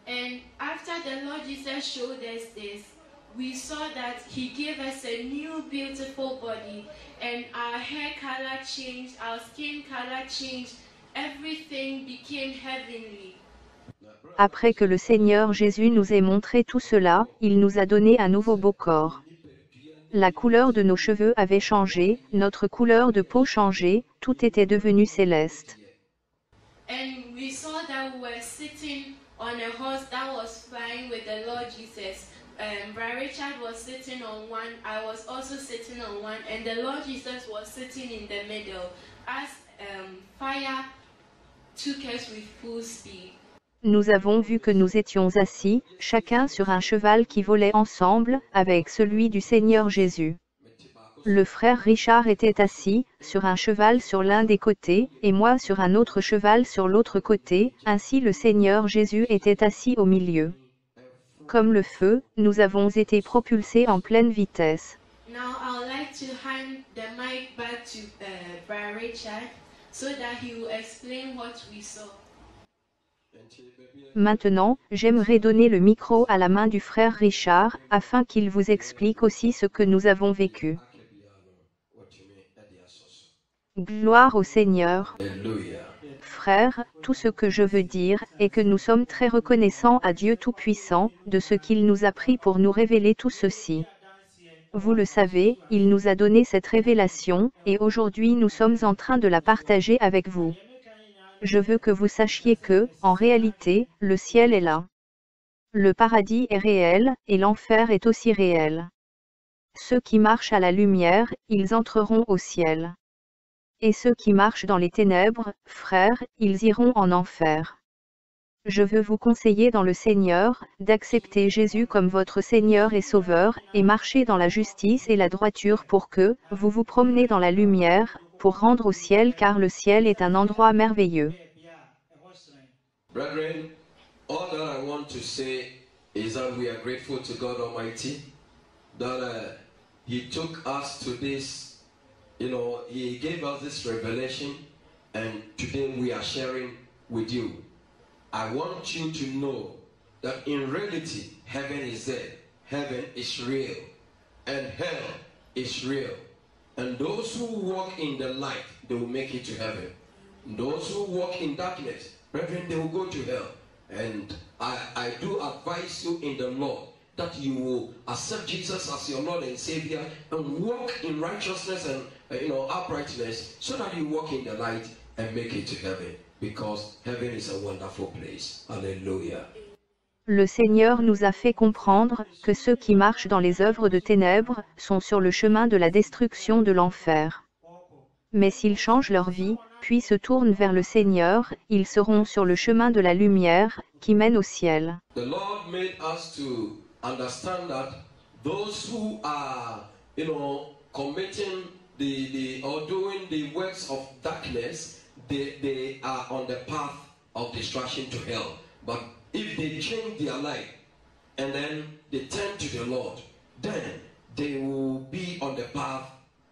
And after the Lord Jesus showed us this, we saw that he gave us a new beautiful body, and our hair color changed, our skin color changed, everything became heavenly. Après que le Seigneur Jésus nous ait montré tout cela, il nous a donné un nouveau beau corps. La couleur de nos cheveux avait changé, notre couleur de peau changé, tout était devenu céleste. And we saw that we were sitting on a horse that was flying with the Lord Jesus. Brother Richard was sitting on one, I was also sitting on one, and the Lord Jesus was sitting in the middle as fire took us with full speed. Nous avons vu que nous étions assis, chacun sur un cheval qui volait ensemble, avec celui du Seigneur Jésus. Le frère Richard était assis, sur un cheval sur l'un des côtés, et moi sur un autre cheval sur l'autre côté, ainsi le Seigneur Jésus était assis au milieu. Comme le feu, nous avons été propulsés en pleine vitesse. Now I would like to hand the mic back to Brother Richard so that he will explain what we saw. Maintenant, j'aimerais donner le micro à la main du frère Richard, afin qu'il vous explique aussi ce que nous avons vécu. Gloire au Seigneur. Frères, tout ce que je veux dire est que nous sommes très reconnaissants à Dieu Tout-Puissant, de ce qu'il nous a pris pour nous révéler tout ceci. Vous le savez, il nous a donné cette révélation, et aujourd'hui nous sommes en train de la partager avec vous. Je veux que vous sachiez que, en réalité, le ciel est là. Le paradis est réel, et l'enfer est aussi réel. Ceux qui marchent à la lumière, ils entreront au ciel. Et ceux qui marchent dans les ténèbres, frères, ils iront en enfer. Je veux vous conseiller dans le Seigneur, d'accepter Jésus comme votre Seigneur et Sauveur, et marcher dans la justice et la droiture pour que, vous vous promenez dans la lumière, pour rendre au ciel car le ciel est un endroit merveilleux. Brethren, all that I want to say is that we are grateful to God Almighty that He took us to this, He gave us this revelation, and today we are sharing with you. I want you to know that in reality, heaven is there, heaven is real, and hell is real. And those who walk in the light, they will make it to heaven. Those who walk in darkness, brethren, they will go to hell. And I do advise you in the Lord that you will accept Jesus as your Lord and Savior and walk in righteousness and uprightness, so that you walk in the light and make it to heaven, because heaven is a wonderful place. Hallelujah. Le Seigneur nous a fait comprendre que ceux qui marchent dans les œuvres de ténèbres sont sur le chemin de la destruction de l'enfer. Mais s'ils changent leur vie, puis se tournent vers le Seigneur, ils seront sur le chemin de la lumière, qui mène au ciel. The Lord made us to understand that those who are, committing or doing the works of darkness, they are on the path of destruction to hell. But if they change their life and then they turn to the Lord, then they will be on the path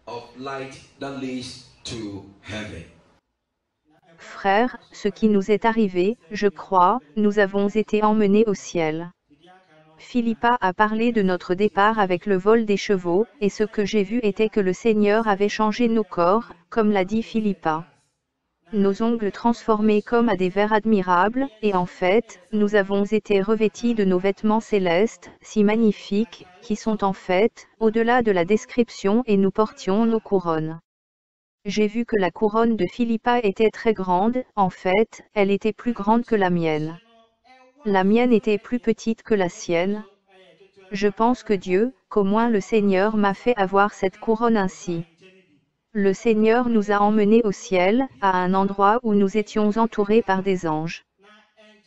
of light that leads to heaven. Frères, ce qui nous est arrivé, je crois, nous avons été emmenés au ciel. Philippa a parlé de notre départ avec le vol des chevaux, et ce que j'ai vu était que le Seigneur avait changé nos corps, comme l'a dit Philippa. Nos ongles transformés comme à des vers admirables, et en fait, nous avons été revêtis de nos vêtements célestes, si magnifiques, qui sont en fait, au-delà de la description, et nous portions nos couronnes. J'ai vu que la couronne de Philippa était très grande, en fait, elle était plus grande que la mienne. La mienne était plus petite que la sienne. Je pense que Dieu, qu'au moins le Seigneur m'a fait avoir cette couronne ainsi. Le Seigneur nous a emmenés au ciel, à un endroit où nous étions entourés par des anges.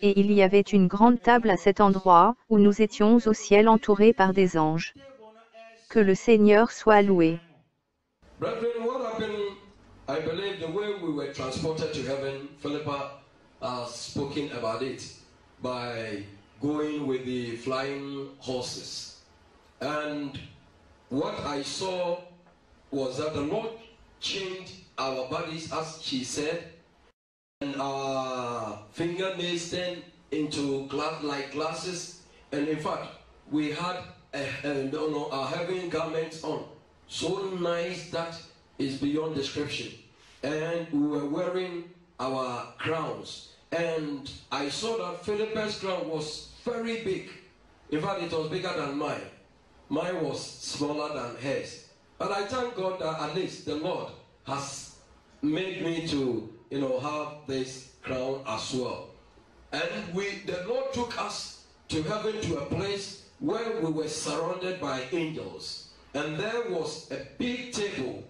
Et il y avait une grande table à cet endroit, où nous étions au ciel entourés par des anges. Que le Seigneur soit loué. Brethren, what happened, I believe the way we were transported to heaven, Philippa has spoken about it, by going with the flying horses. And what I saw was that the Lord changed our bodies, as she said, and our fingernails turned into like glasses. And in fact, we had our heavenly garments on, so nice that is beyond description. And we were wearing our crowns. And I saw that Philippa's crown was very big. In fact, it was bigger than mine. Mine was smaller than hers. But I thank God that at least the Lord has made me to, have this crown as well. And the Lord took us to heaven, to a place where we were surrounded by angels. And there was a big table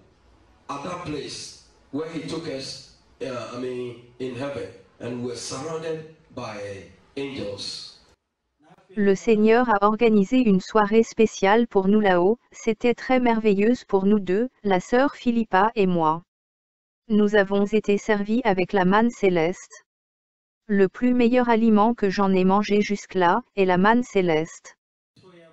at that place where He took us, in heaven. And we were surrounded by angels. Le Seigneur a organisé une soirée spéciale pour nous là-haut, c'était très merveilleuse pour nous deux, la sœur Philippa et moi. Nous avons été servis avec la manne céleste. Le plus meilleur aliment que j'en ai mangé jusque-là, est la manne céleste.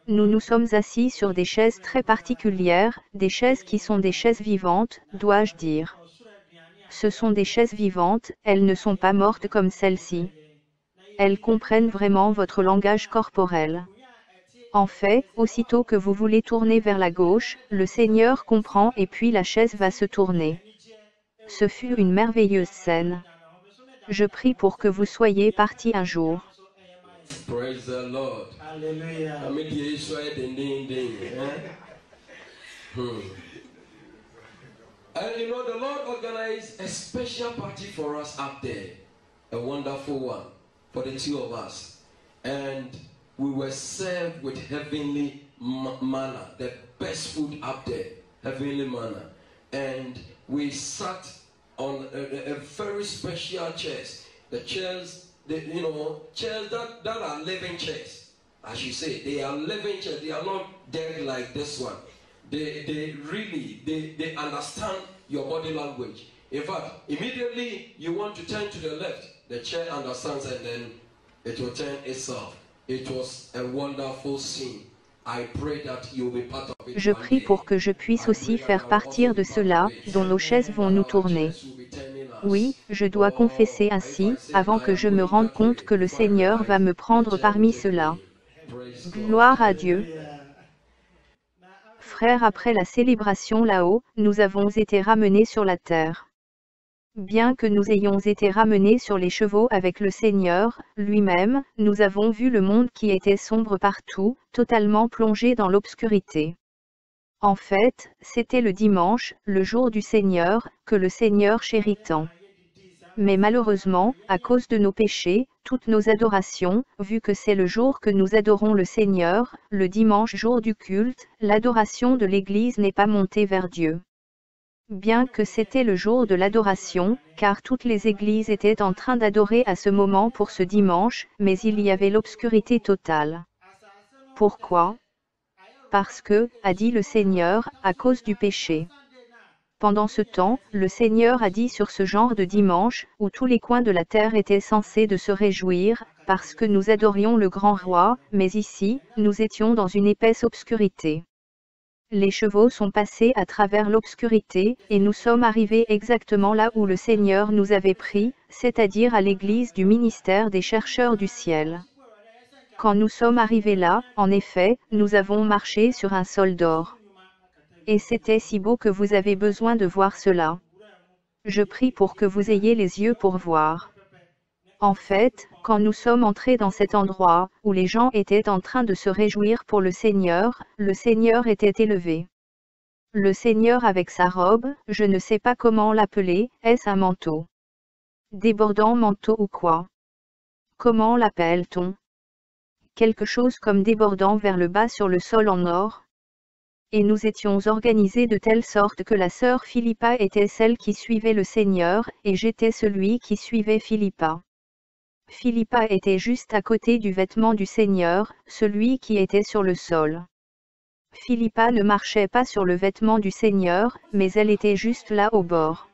Nous nous sommes assis sur des chaises très particulières, des chaises qui sont des chaises vivantes, dois-je dire. Ce sont des chaises vivantes, elles ne sont pas mortes comme celles-ci. Elles comprennent vraiment votre langage corporel. En fait, aussitôt que vous voulez tourner vers la gauche, le Seigneur comprend et puis la chaise va se tourner. Ce fut une merveilleuse scène. Je prie pour que vous soyez partis un jour. Praise the Lord. Hallelujah. And the Lord organized a special party for us up there. A wonderful one for the two of us. And we were served with heavenly manna, the best food up there, heavenly manna. And we sat on a very special chairs. The chairs, chairs that are living chairs. As you say, they are living chairs. They are not dead like this one. They really understand your body language. In fact, immediately you want to turn to the left, the chair understands, and then it will turn itself. It was a wonderful scene. I pray that you will be part of it. Je prie pour que je puisse aussi faire partir de cela, dont nos chaises vont nous tourner. Oui, je dois confesser ainsi, avant que je me rende compte que le Seigneur va me prendre parmi ceux-là. Gloire à Dieu. Frères, après la célébration là-haut, nous avons été ramenés sur la terre. Bien que nous ayons été ramenés sur les chevaux avec le Seigneur, lui-même, nous avons vu le monde qui était sombre partout, totalement plongé dans l'obscurité. En fait, c'était le dimanche, le jour du Seigneur, que le Seigneur chérit tant. Mais malheureusement, à cause de nos péchés, toutes nos adorations, vu que c'est le jour que nous adorons le Seigneur, le dimanche jour du culte, l'adoration de l'Église n'est pas montée vers Dieu. Bien que c'était le jour de l'adoration, car toutes les églises étaient en train d'adorer à ce moment pour ce dimanche, mais il y avait l'obscurité totale. Pourquoi ? Parce que, a dit le Seigneur, à cause du péché. Pendant ce temps, le Seigneur a dit sur ce genre de dimanche, où tous les coins de la terre étaient censés de se réjouir, parce que nous adorions le grand roi, mais ici, nous étions dans une épaisse obscurité. Les chevaux sont passés à travers l'obscurité, et nous sommes arrivés exactement là où le Seigneur nous avait pris, c'est-à-dire à l'église du ministère des chercheurs du ciel. Quand nous sommes arrivés là, en effet, nous avons marché sur un sol d'or. Et c'était si beau que vous avez besoin de voir cela. Je prie pour que vous ayez les yeux pour voir. En fait, quand nous sommes entrés dans cet endroit, où les gens étaient en train de se réjouir pour le Seigneur était élevé. Le Seigneur avec sa robe, je ne sais pas comment l'appeler, est-ce un manteau? Débordant manteau ou quoi? Comment l'appelle-t-on? Quelque chose comme débordant vers le bas sur le sol en or? Et nous étions organisés de telle sorte que la sœur Philippa était celle qui suivait le Seigneur, et j'étais celui qui suivait Philippa. Philippa était juste à côté du vêtement du Seigneur, celui qui était sur le sol. Philippa ne marchait pas sur le vêtement du Seigneur, mais elle était juste là au bord.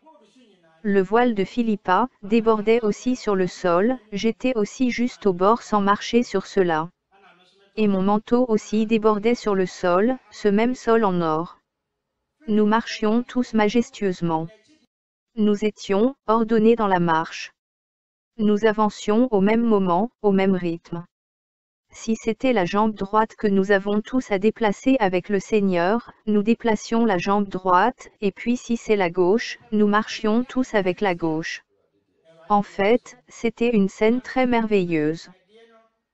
Le voile de Philippa débordait aussi sur le sol, j'étais aussi juste au bord sans marcher sur cela. Et mon manteau aussi débordait sur le sol, ce même sol en or. Nous marchions tous majestueusement. Nous étions ordonnés dans la marche. Nous avancions au même moment, au même rythme. Si c'était la jambe droite que nous avons tous à déplacer avec le Seigneur, nous déplacions la jambe droite, et puis si c'est la gauche, nous marchions tous avec la gauche. En fait, c'était une scène très merveilleuse.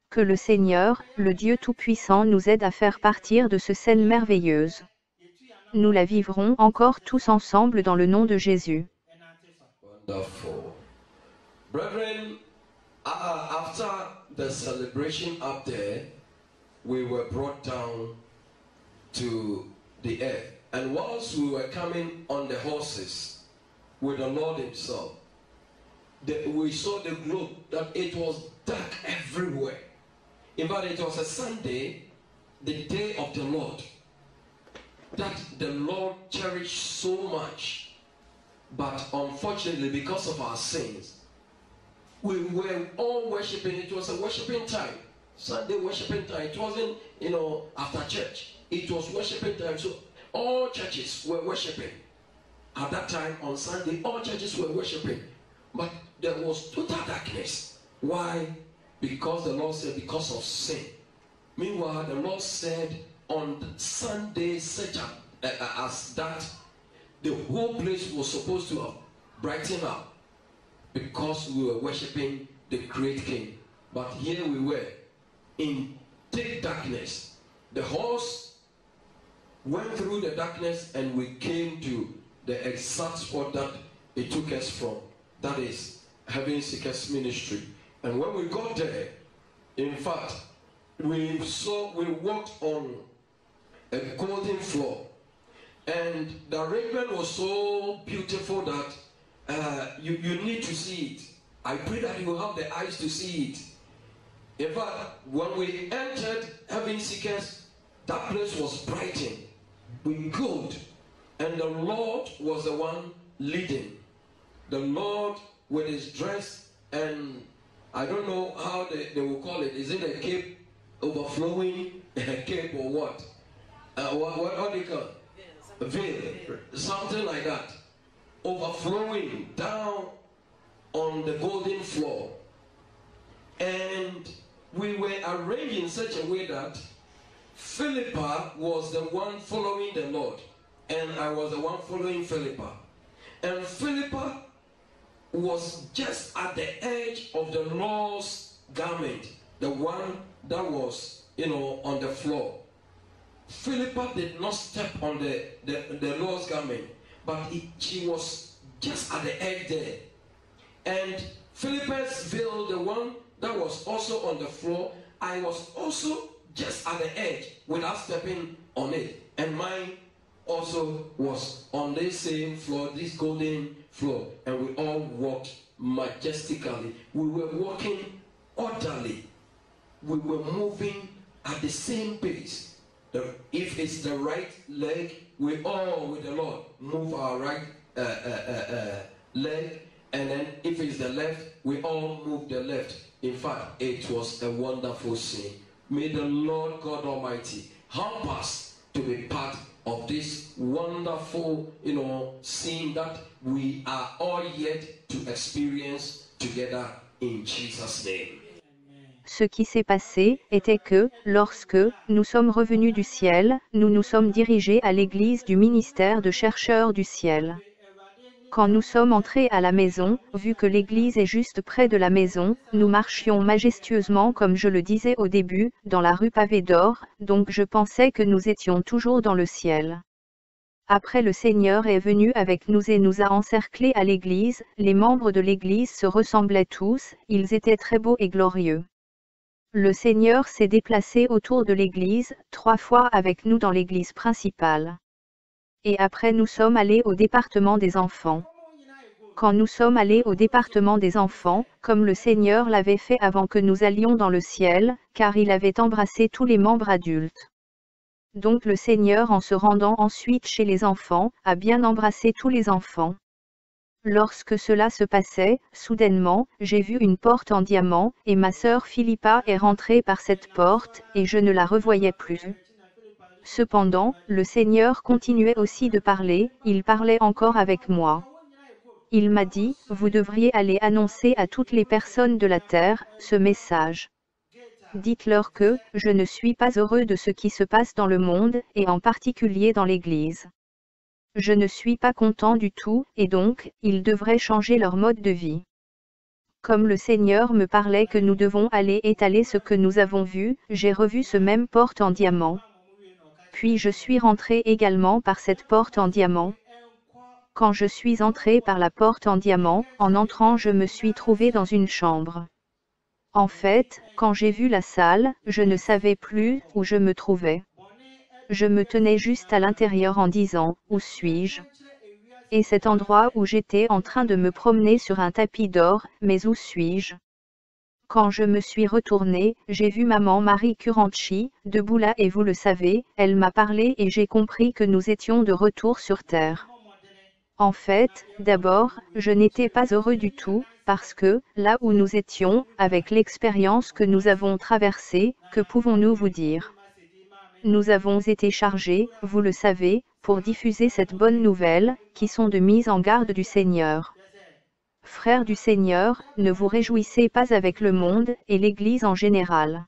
Que le Seigneur, le Dieu Tout-Puissant nous aide à faire partir de ce scène merveilleuse. Nous la vivrons encore tous ensemble dans le nom de Jésus. Wonderful. Brethren, after the celebration up there, we were brought down to the earth. And whilst we were coming on the horses with the Lord himself, we saw the globe that it was dark everywhere. In fact, it was a Sunday, the day of the Lord, that the Lord cherished so much. But unfortunately, because of our sins, we were all worshiping. It was a worshiping time, Sunday worshiping time. It wasn't, after church. It was worshiping time. So all churches were worshiping. At that time, on Sunday, all churches were worshiping. But there was total darkness. Why? Because the Lord said, because of sin. Meanwhile, the Lord said on Sunday, such as that, the whole place was supposed to have brightened up because we were worshiping the great King. But here we were in thick darkness. The horse went through the darkness and we came to the exact spot that it took us from. That is Heaven Seekers Ministry. And when we got there, in fact, we walked on a golden floor. And the arrangement was so beautiful that you need to see it. I pray that you will have the eyes to see it. In fact, when we entered Heaven Seekers, that place was brightened with gold. and the Lord was the one leading. The Lord with his dress, and I don't know how they will call it. Is it a cape overflowing cape or what? What do you call it? Veil, something like that, overflowing down on the golden floor. And we were arranged in such a way that Philippa was the one following the Lord, and I was the one following Philippa. And Philippa was just at the edge of the Lord's garment, the one that was, on the floor. Philippa did not step on the Lord's garment, but she was just at the edge there. And Philippa's veil, the one that was also on the floor, I was also just at the edge without stepping on it. And mine also was on this same floor, this golden floor. And we all walked majestically. We were walking orderly. We were moving at the same pace. If it's the right leg, we all, with the Lord, move our right leg. And then if it's the left, we all move the left. In fact, it was a wonderful scene. May the Lord God Almighty help us to be part of this wonderful, scene that we are all yet to experience together in Jesus' name. Ce qui s'est passé était que, lorsque nous sommes revenus du ciel, nous nous sommes dirigés à l'église du ministère de chercheurs du ciel. Quand nous sommes entrés à la maison, vu que l'église est juste près de la maison, nous marchions majestueusement comme je le disais au début, dans la rue pavée d'or, donc je pensais que nous étions toujours dans le ciel. Après le Seigneur est venu avec nous et nous a encerclés à l'église, les membres de l'église se ressemblaient tous, ils étaient très beaux et glorieux. Le Seigneur s'est déplacé autour de l'église, 3 fois avec nous dans l'église principale. Et après nous sommes allés au département des enfants. Quand nous sommes allés au département des enfants, comme le Seigneur l'avait fait avant que nous allions dans le ciel, car il avait embrassé tous les membres adultes. Donc le Seigneur, en se rendant ensuite chez les enfants, a bien embrassé tous les enfants. Lorsque cela se passait, soudainement, j'ai vu une porte en diamant, et ma sœur Philippa est rentrée par cette porte, et je ne la revoyais plus. Cependant, le Seigneur continuait aussi de parler, il parlait encore avec moi. Il m'a dit, vous devriez aller annoncer à toutes les personnes de la terre, ce message. Dites-leur que, je ne suis pas heureux de ce qui se passe dans le monde, et en particulier dans l'Église. Je ne suis pas content du tout, et donc, ils devraient changer leur mode de vie. Comme le Seigneur me parlait que nous devons aller étaler ce que nous avons vu, j'ai revu ce même porte en diamant. Puis je suis rentré également par cette porte en diamant. Quand je suis entré par la porte en diamant, en entrant je me suis trouvé dans une chambre. En fait, quand j'ai vu la salle, je ne savais plus où je me trouvais. Je me tenais juste à l'intérieur en disant, où suis-je? Et cet endroit où j'étais en train de me promener sur un tapis d'or, mais où suis-je? Quand je me suis retournée, j'ai vu maman Marie Curanchi, debout là et vous le savez, elle m'a parlé et j'ai compris que nous étions de retour sur terre. En fait, d'abord, je n'étais pas heureux du tout, parce que, là où nous étions, avec l'expérience que nous avons traversée, que pouvons-nous vous dire? Nous avons été chargés, vous le savez, pour diffuser cette bonne nouvelle, qui sont de mise en garde du Seigneur. Frères du Seigneur, ne vous réjouissez pas avec le monde, et l'Église en général.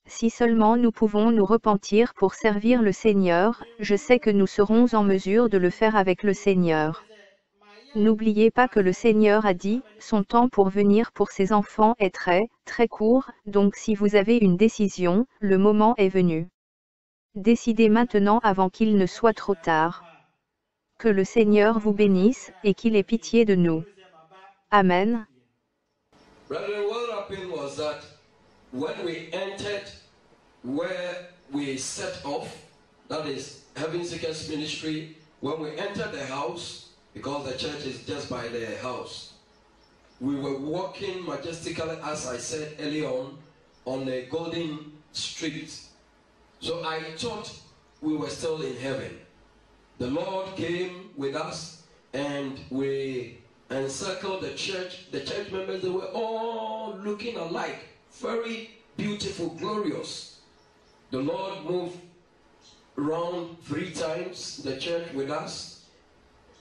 Si seulement nous pouvons nous repentir pour servir le Seigneur, je sais que nous serons en mesure de le faire avec le Seigneur. N'oubliez pas que le Seigneur a dit, son temps pour venir pour ses enfants est très, très court, donc si vous avez une décision, le moment est venu. Décidez maintenant avant qu'il ne soit trop tard. Que le Seigneur vous bénisse, et qu'il ait pitié de nous. Amen. Brethren, what happened was that when we entered where we set off, that is Heaven Seekers Ministry, when we entered the house, because the church is just by the house, we were walking majestically, as I said earlier on a golden street. So I thought we were still in heaven. the Lord came with us and we encircled the church. The church members, they were all looking alike, very beautiful, glorious. The Lord moved around 3 times the church with us,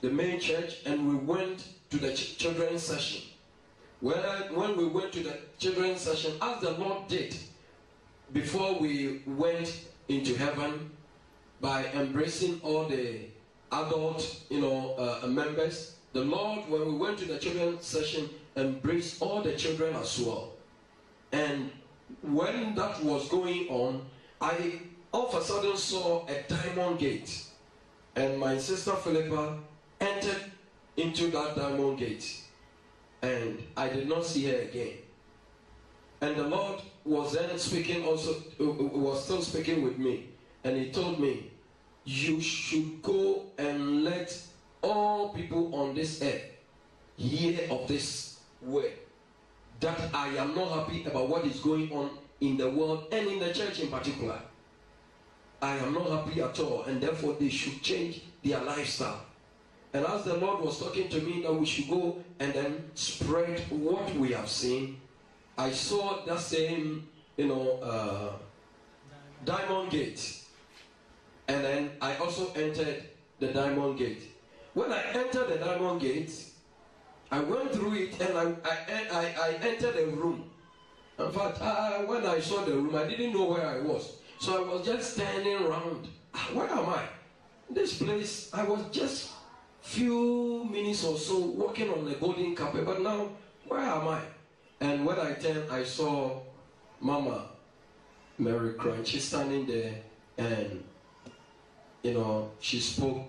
the main church, and we went to the children's session. When we went to the children's session, as the Lord did before we went into heaven, by embracing all the adult, members, the Lord, when we went to the children's session, embraced all the children as well. And when that was going on, I all of a sudden saw a diamond gate, and my sister Philippa entered into that diamond gate, and I did not see her again. And the Lord was then speaking also, was still speaking with me, and he told me, you should go and let all people on this earth hear of this word, that I am not happy about what is going on in the world and in the church in particular. I am not happy at all, and therefore they should change their lifestyle. And as the Lord was talking to me that we should go and then spread what we have seen, I saw that same, diamond gate. And then I also entered the diamond gate. When I entered the diamond gate, I went through it and I entered a room. In fact, when I saw the room, I didn't know where I was. So I was just standing around. Where am I? This place, I was just few minutes or so walking on the golden carpet, but now, where am I? And when I turned, I saw Mama Mary Crunch. She's standing there, and she spoke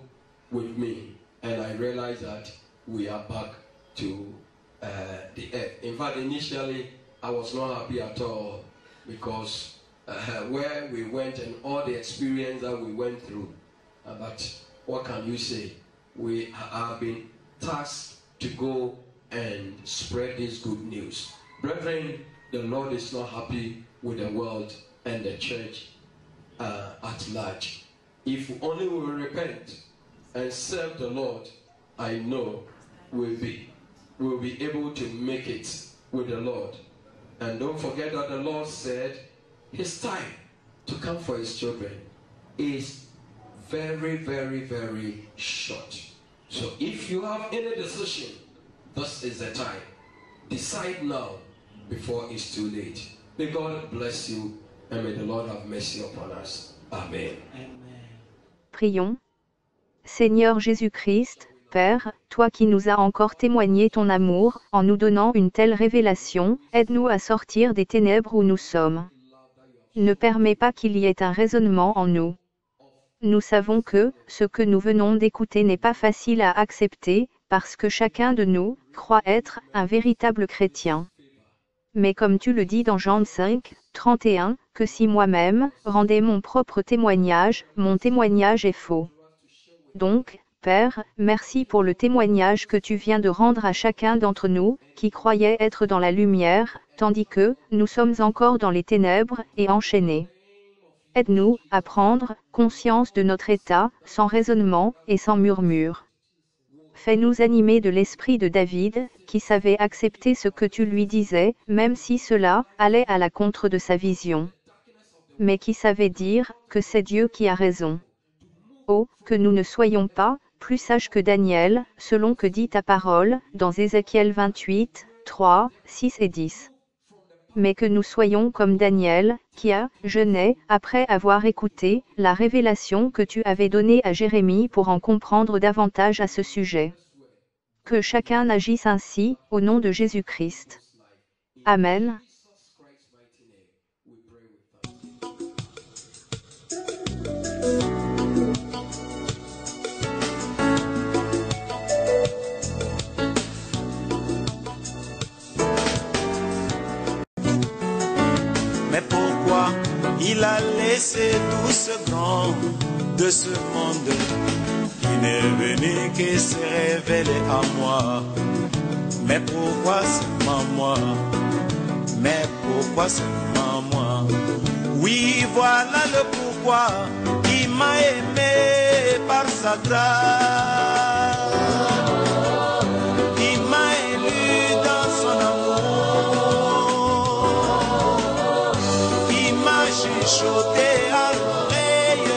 with me, and I realized that we are back to the earth. In fact, initially, I was not happy at all, because where we went and all the experience that we went through. But what can you say? We have been tasked to go and spread this good news. Brethren, the Lord is not happy with the world and the church at large. If only we will repent and serve the Lord, I know we'll be able to make it with the Lord. And don't forget that the Lord said his time to come for his children is very, very, very short. So if you have any decision, this is the time. Decide now before it's too late. May God bless you, and may the Lord have mercy upon us. Amen. Prions. Seigneur Jésus-Christ, Père, toi qui nous as encore témoigné ton amour, en nous donnant une telle révélation, aide-nous à sortir des ténèbres où nous sommes. Ne permets pas qu'il y ait un raisonnement en nous. Nous savons que, ce que nous venons d'écouter n'est pas facile à accepter, parce que chacun de nous, croit être, un véritable chrétien. Mais comme tu le dis dans Jean 5, 31, que si moi-même, rendais mon propre témoignage, mon témoignage est faux. Donc, Père, merci pour le témoignage que tu viens de rendre à chacun d'entre nous, qui croyait être dans la lumière, tandis que, nous sommes encore dans les ténèbres, et enchaînés. Aide-nous à prendre conscience de notre état, sans raisonnement et sans murmure. Fais-nous animer de l'esprit de David, qui savait accepter ce que tu lui disais, même si cela allait à la contre de sa vision. Mais qui savait dire que c'est Dieu qui a raison. Oh, que nous ne soyons pas plus sages que Daniel, selon que dit ta parole, dans Ézéchiel 28, 3, 6 et 10. Mais que nous soyons comme Daniel, qui a jeûné, après avoir écouté la révélation que tu avais donnée à Jérémie pour en comprendre davantage à ce sujet. Que chacun agisse ainsi, au nom de Jésus-Christ. Amen. Mais pourquoi il a laissé tout ce grand de ce monde qui n'est venu que se révéler à moi? Mais pourquoi seulement moi? Mais pourquoi seulement moi? Oui, voilà le pourquoi il m'a aimé. par sa grâce. Il m'a élu dans son amour. Il m'a chuchoté à l'oreille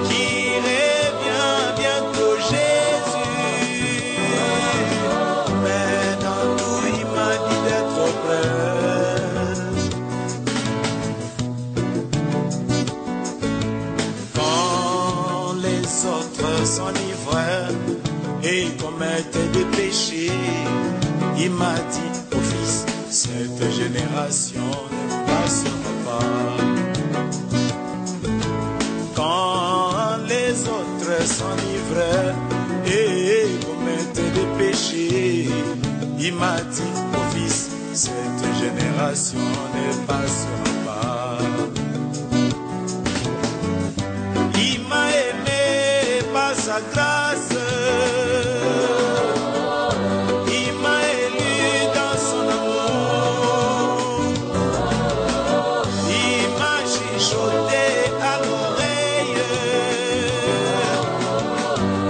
qu'il revient bientôt Jésus. Mais dans tout il m'a dit d'être prêt. S'enivraient et commettaient des péchés, il m'a dit, ô fils, cette génération ne passera pas. Quand les autres s'enivraient et commettaient des péchés, il m'a dit, ô fils, cette génération ne passera pas. Il m'a aimé sa grâce, il m'a élu dans son amour, il m'a chuchoté à l'oreille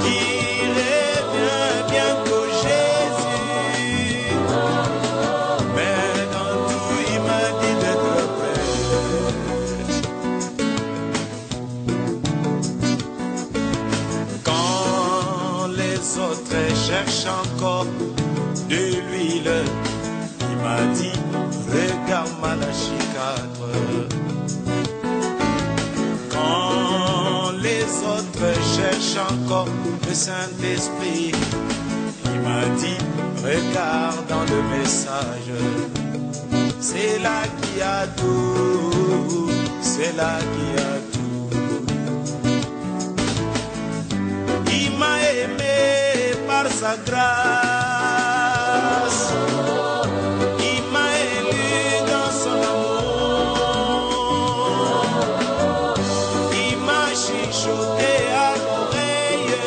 qu'il revient bientôt Jésus, mais dans tout il m'a dit d'être prêt. Les autres cherchent encore de l'huile, il m'a dit, regarde Malachie 4. Quand les autres cherchent encore le Saint-Esprit, il m'a dit, regarde dans le message. C'est là qu'il y a tout, c'est là qu'il y a tout. Il m'a aimé par sa grâce, il m'a élu dans son amour, il m'a chuchoté à l'oreille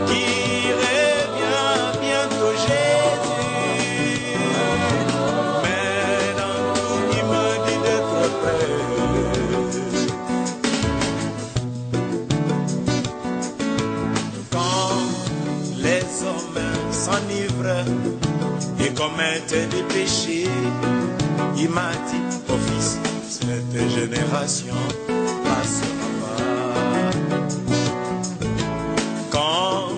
qu'il revient bientôt Jésus, mais dans tout il m'a dit d'être prêt. S'enivre et commettent des péchés, il m'a dit, ô fils, cette génération passera pas. Quand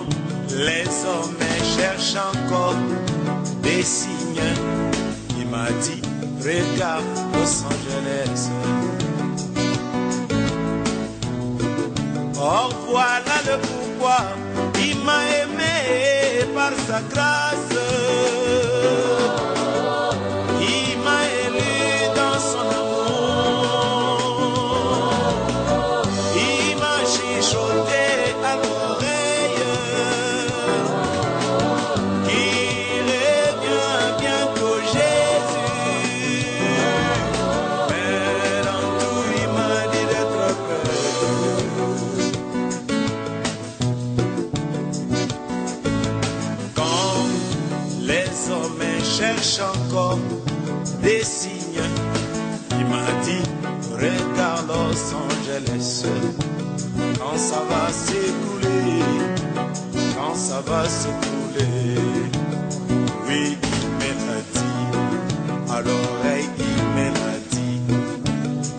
les hommes cherchent encore des signes, il m'a dit, regarde Los Angeles. Oh, voilà le pourquoi il m'a aimé par sa grâce. Il m'a élu dans son amour. Il m'a chuchoté à l'oreille qu'il revient bientôt Jésus. Mais dans tout il m'a dit d'être prêt. Les hommes cherchent encore des signes, il m'a dit, regarde Los Angeles, quand ça va s'écouler, quand ça va s'écouler. Oui, il me l'a dit, à l'oreille il me l'a dit,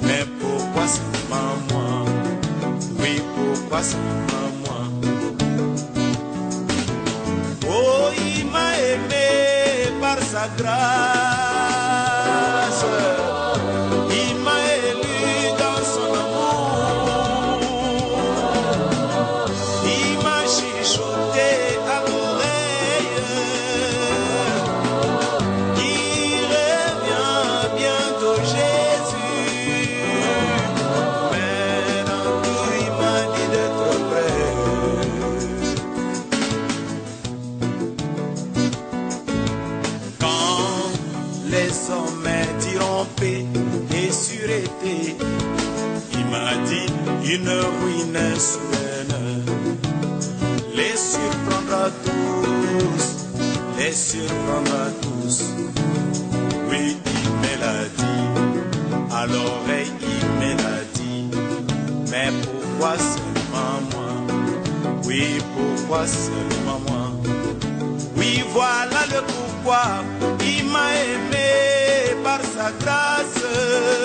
mais pourquoi seulement moi? Oui, pourquoi seulement moi? Oh, il m'a aimé par sa grâce, il m'a élu dans son amour, il m'a chuchoté à l'oreille qu'il revient bientôt Jésus, mais dans tout il m'a dit d'être prêt. Les hommes diront paix et sûreté, il m'a dit une ruine soudaine les surprendra tous, les surprendra tous. Oui, il me l'a dit, à l'oreille il me l'a dit. Mais pourquoi seulement moi? Oui, pourquoi seulement moi? Oui, voilà le pourquoi. Il m'a aimé par sa grâce.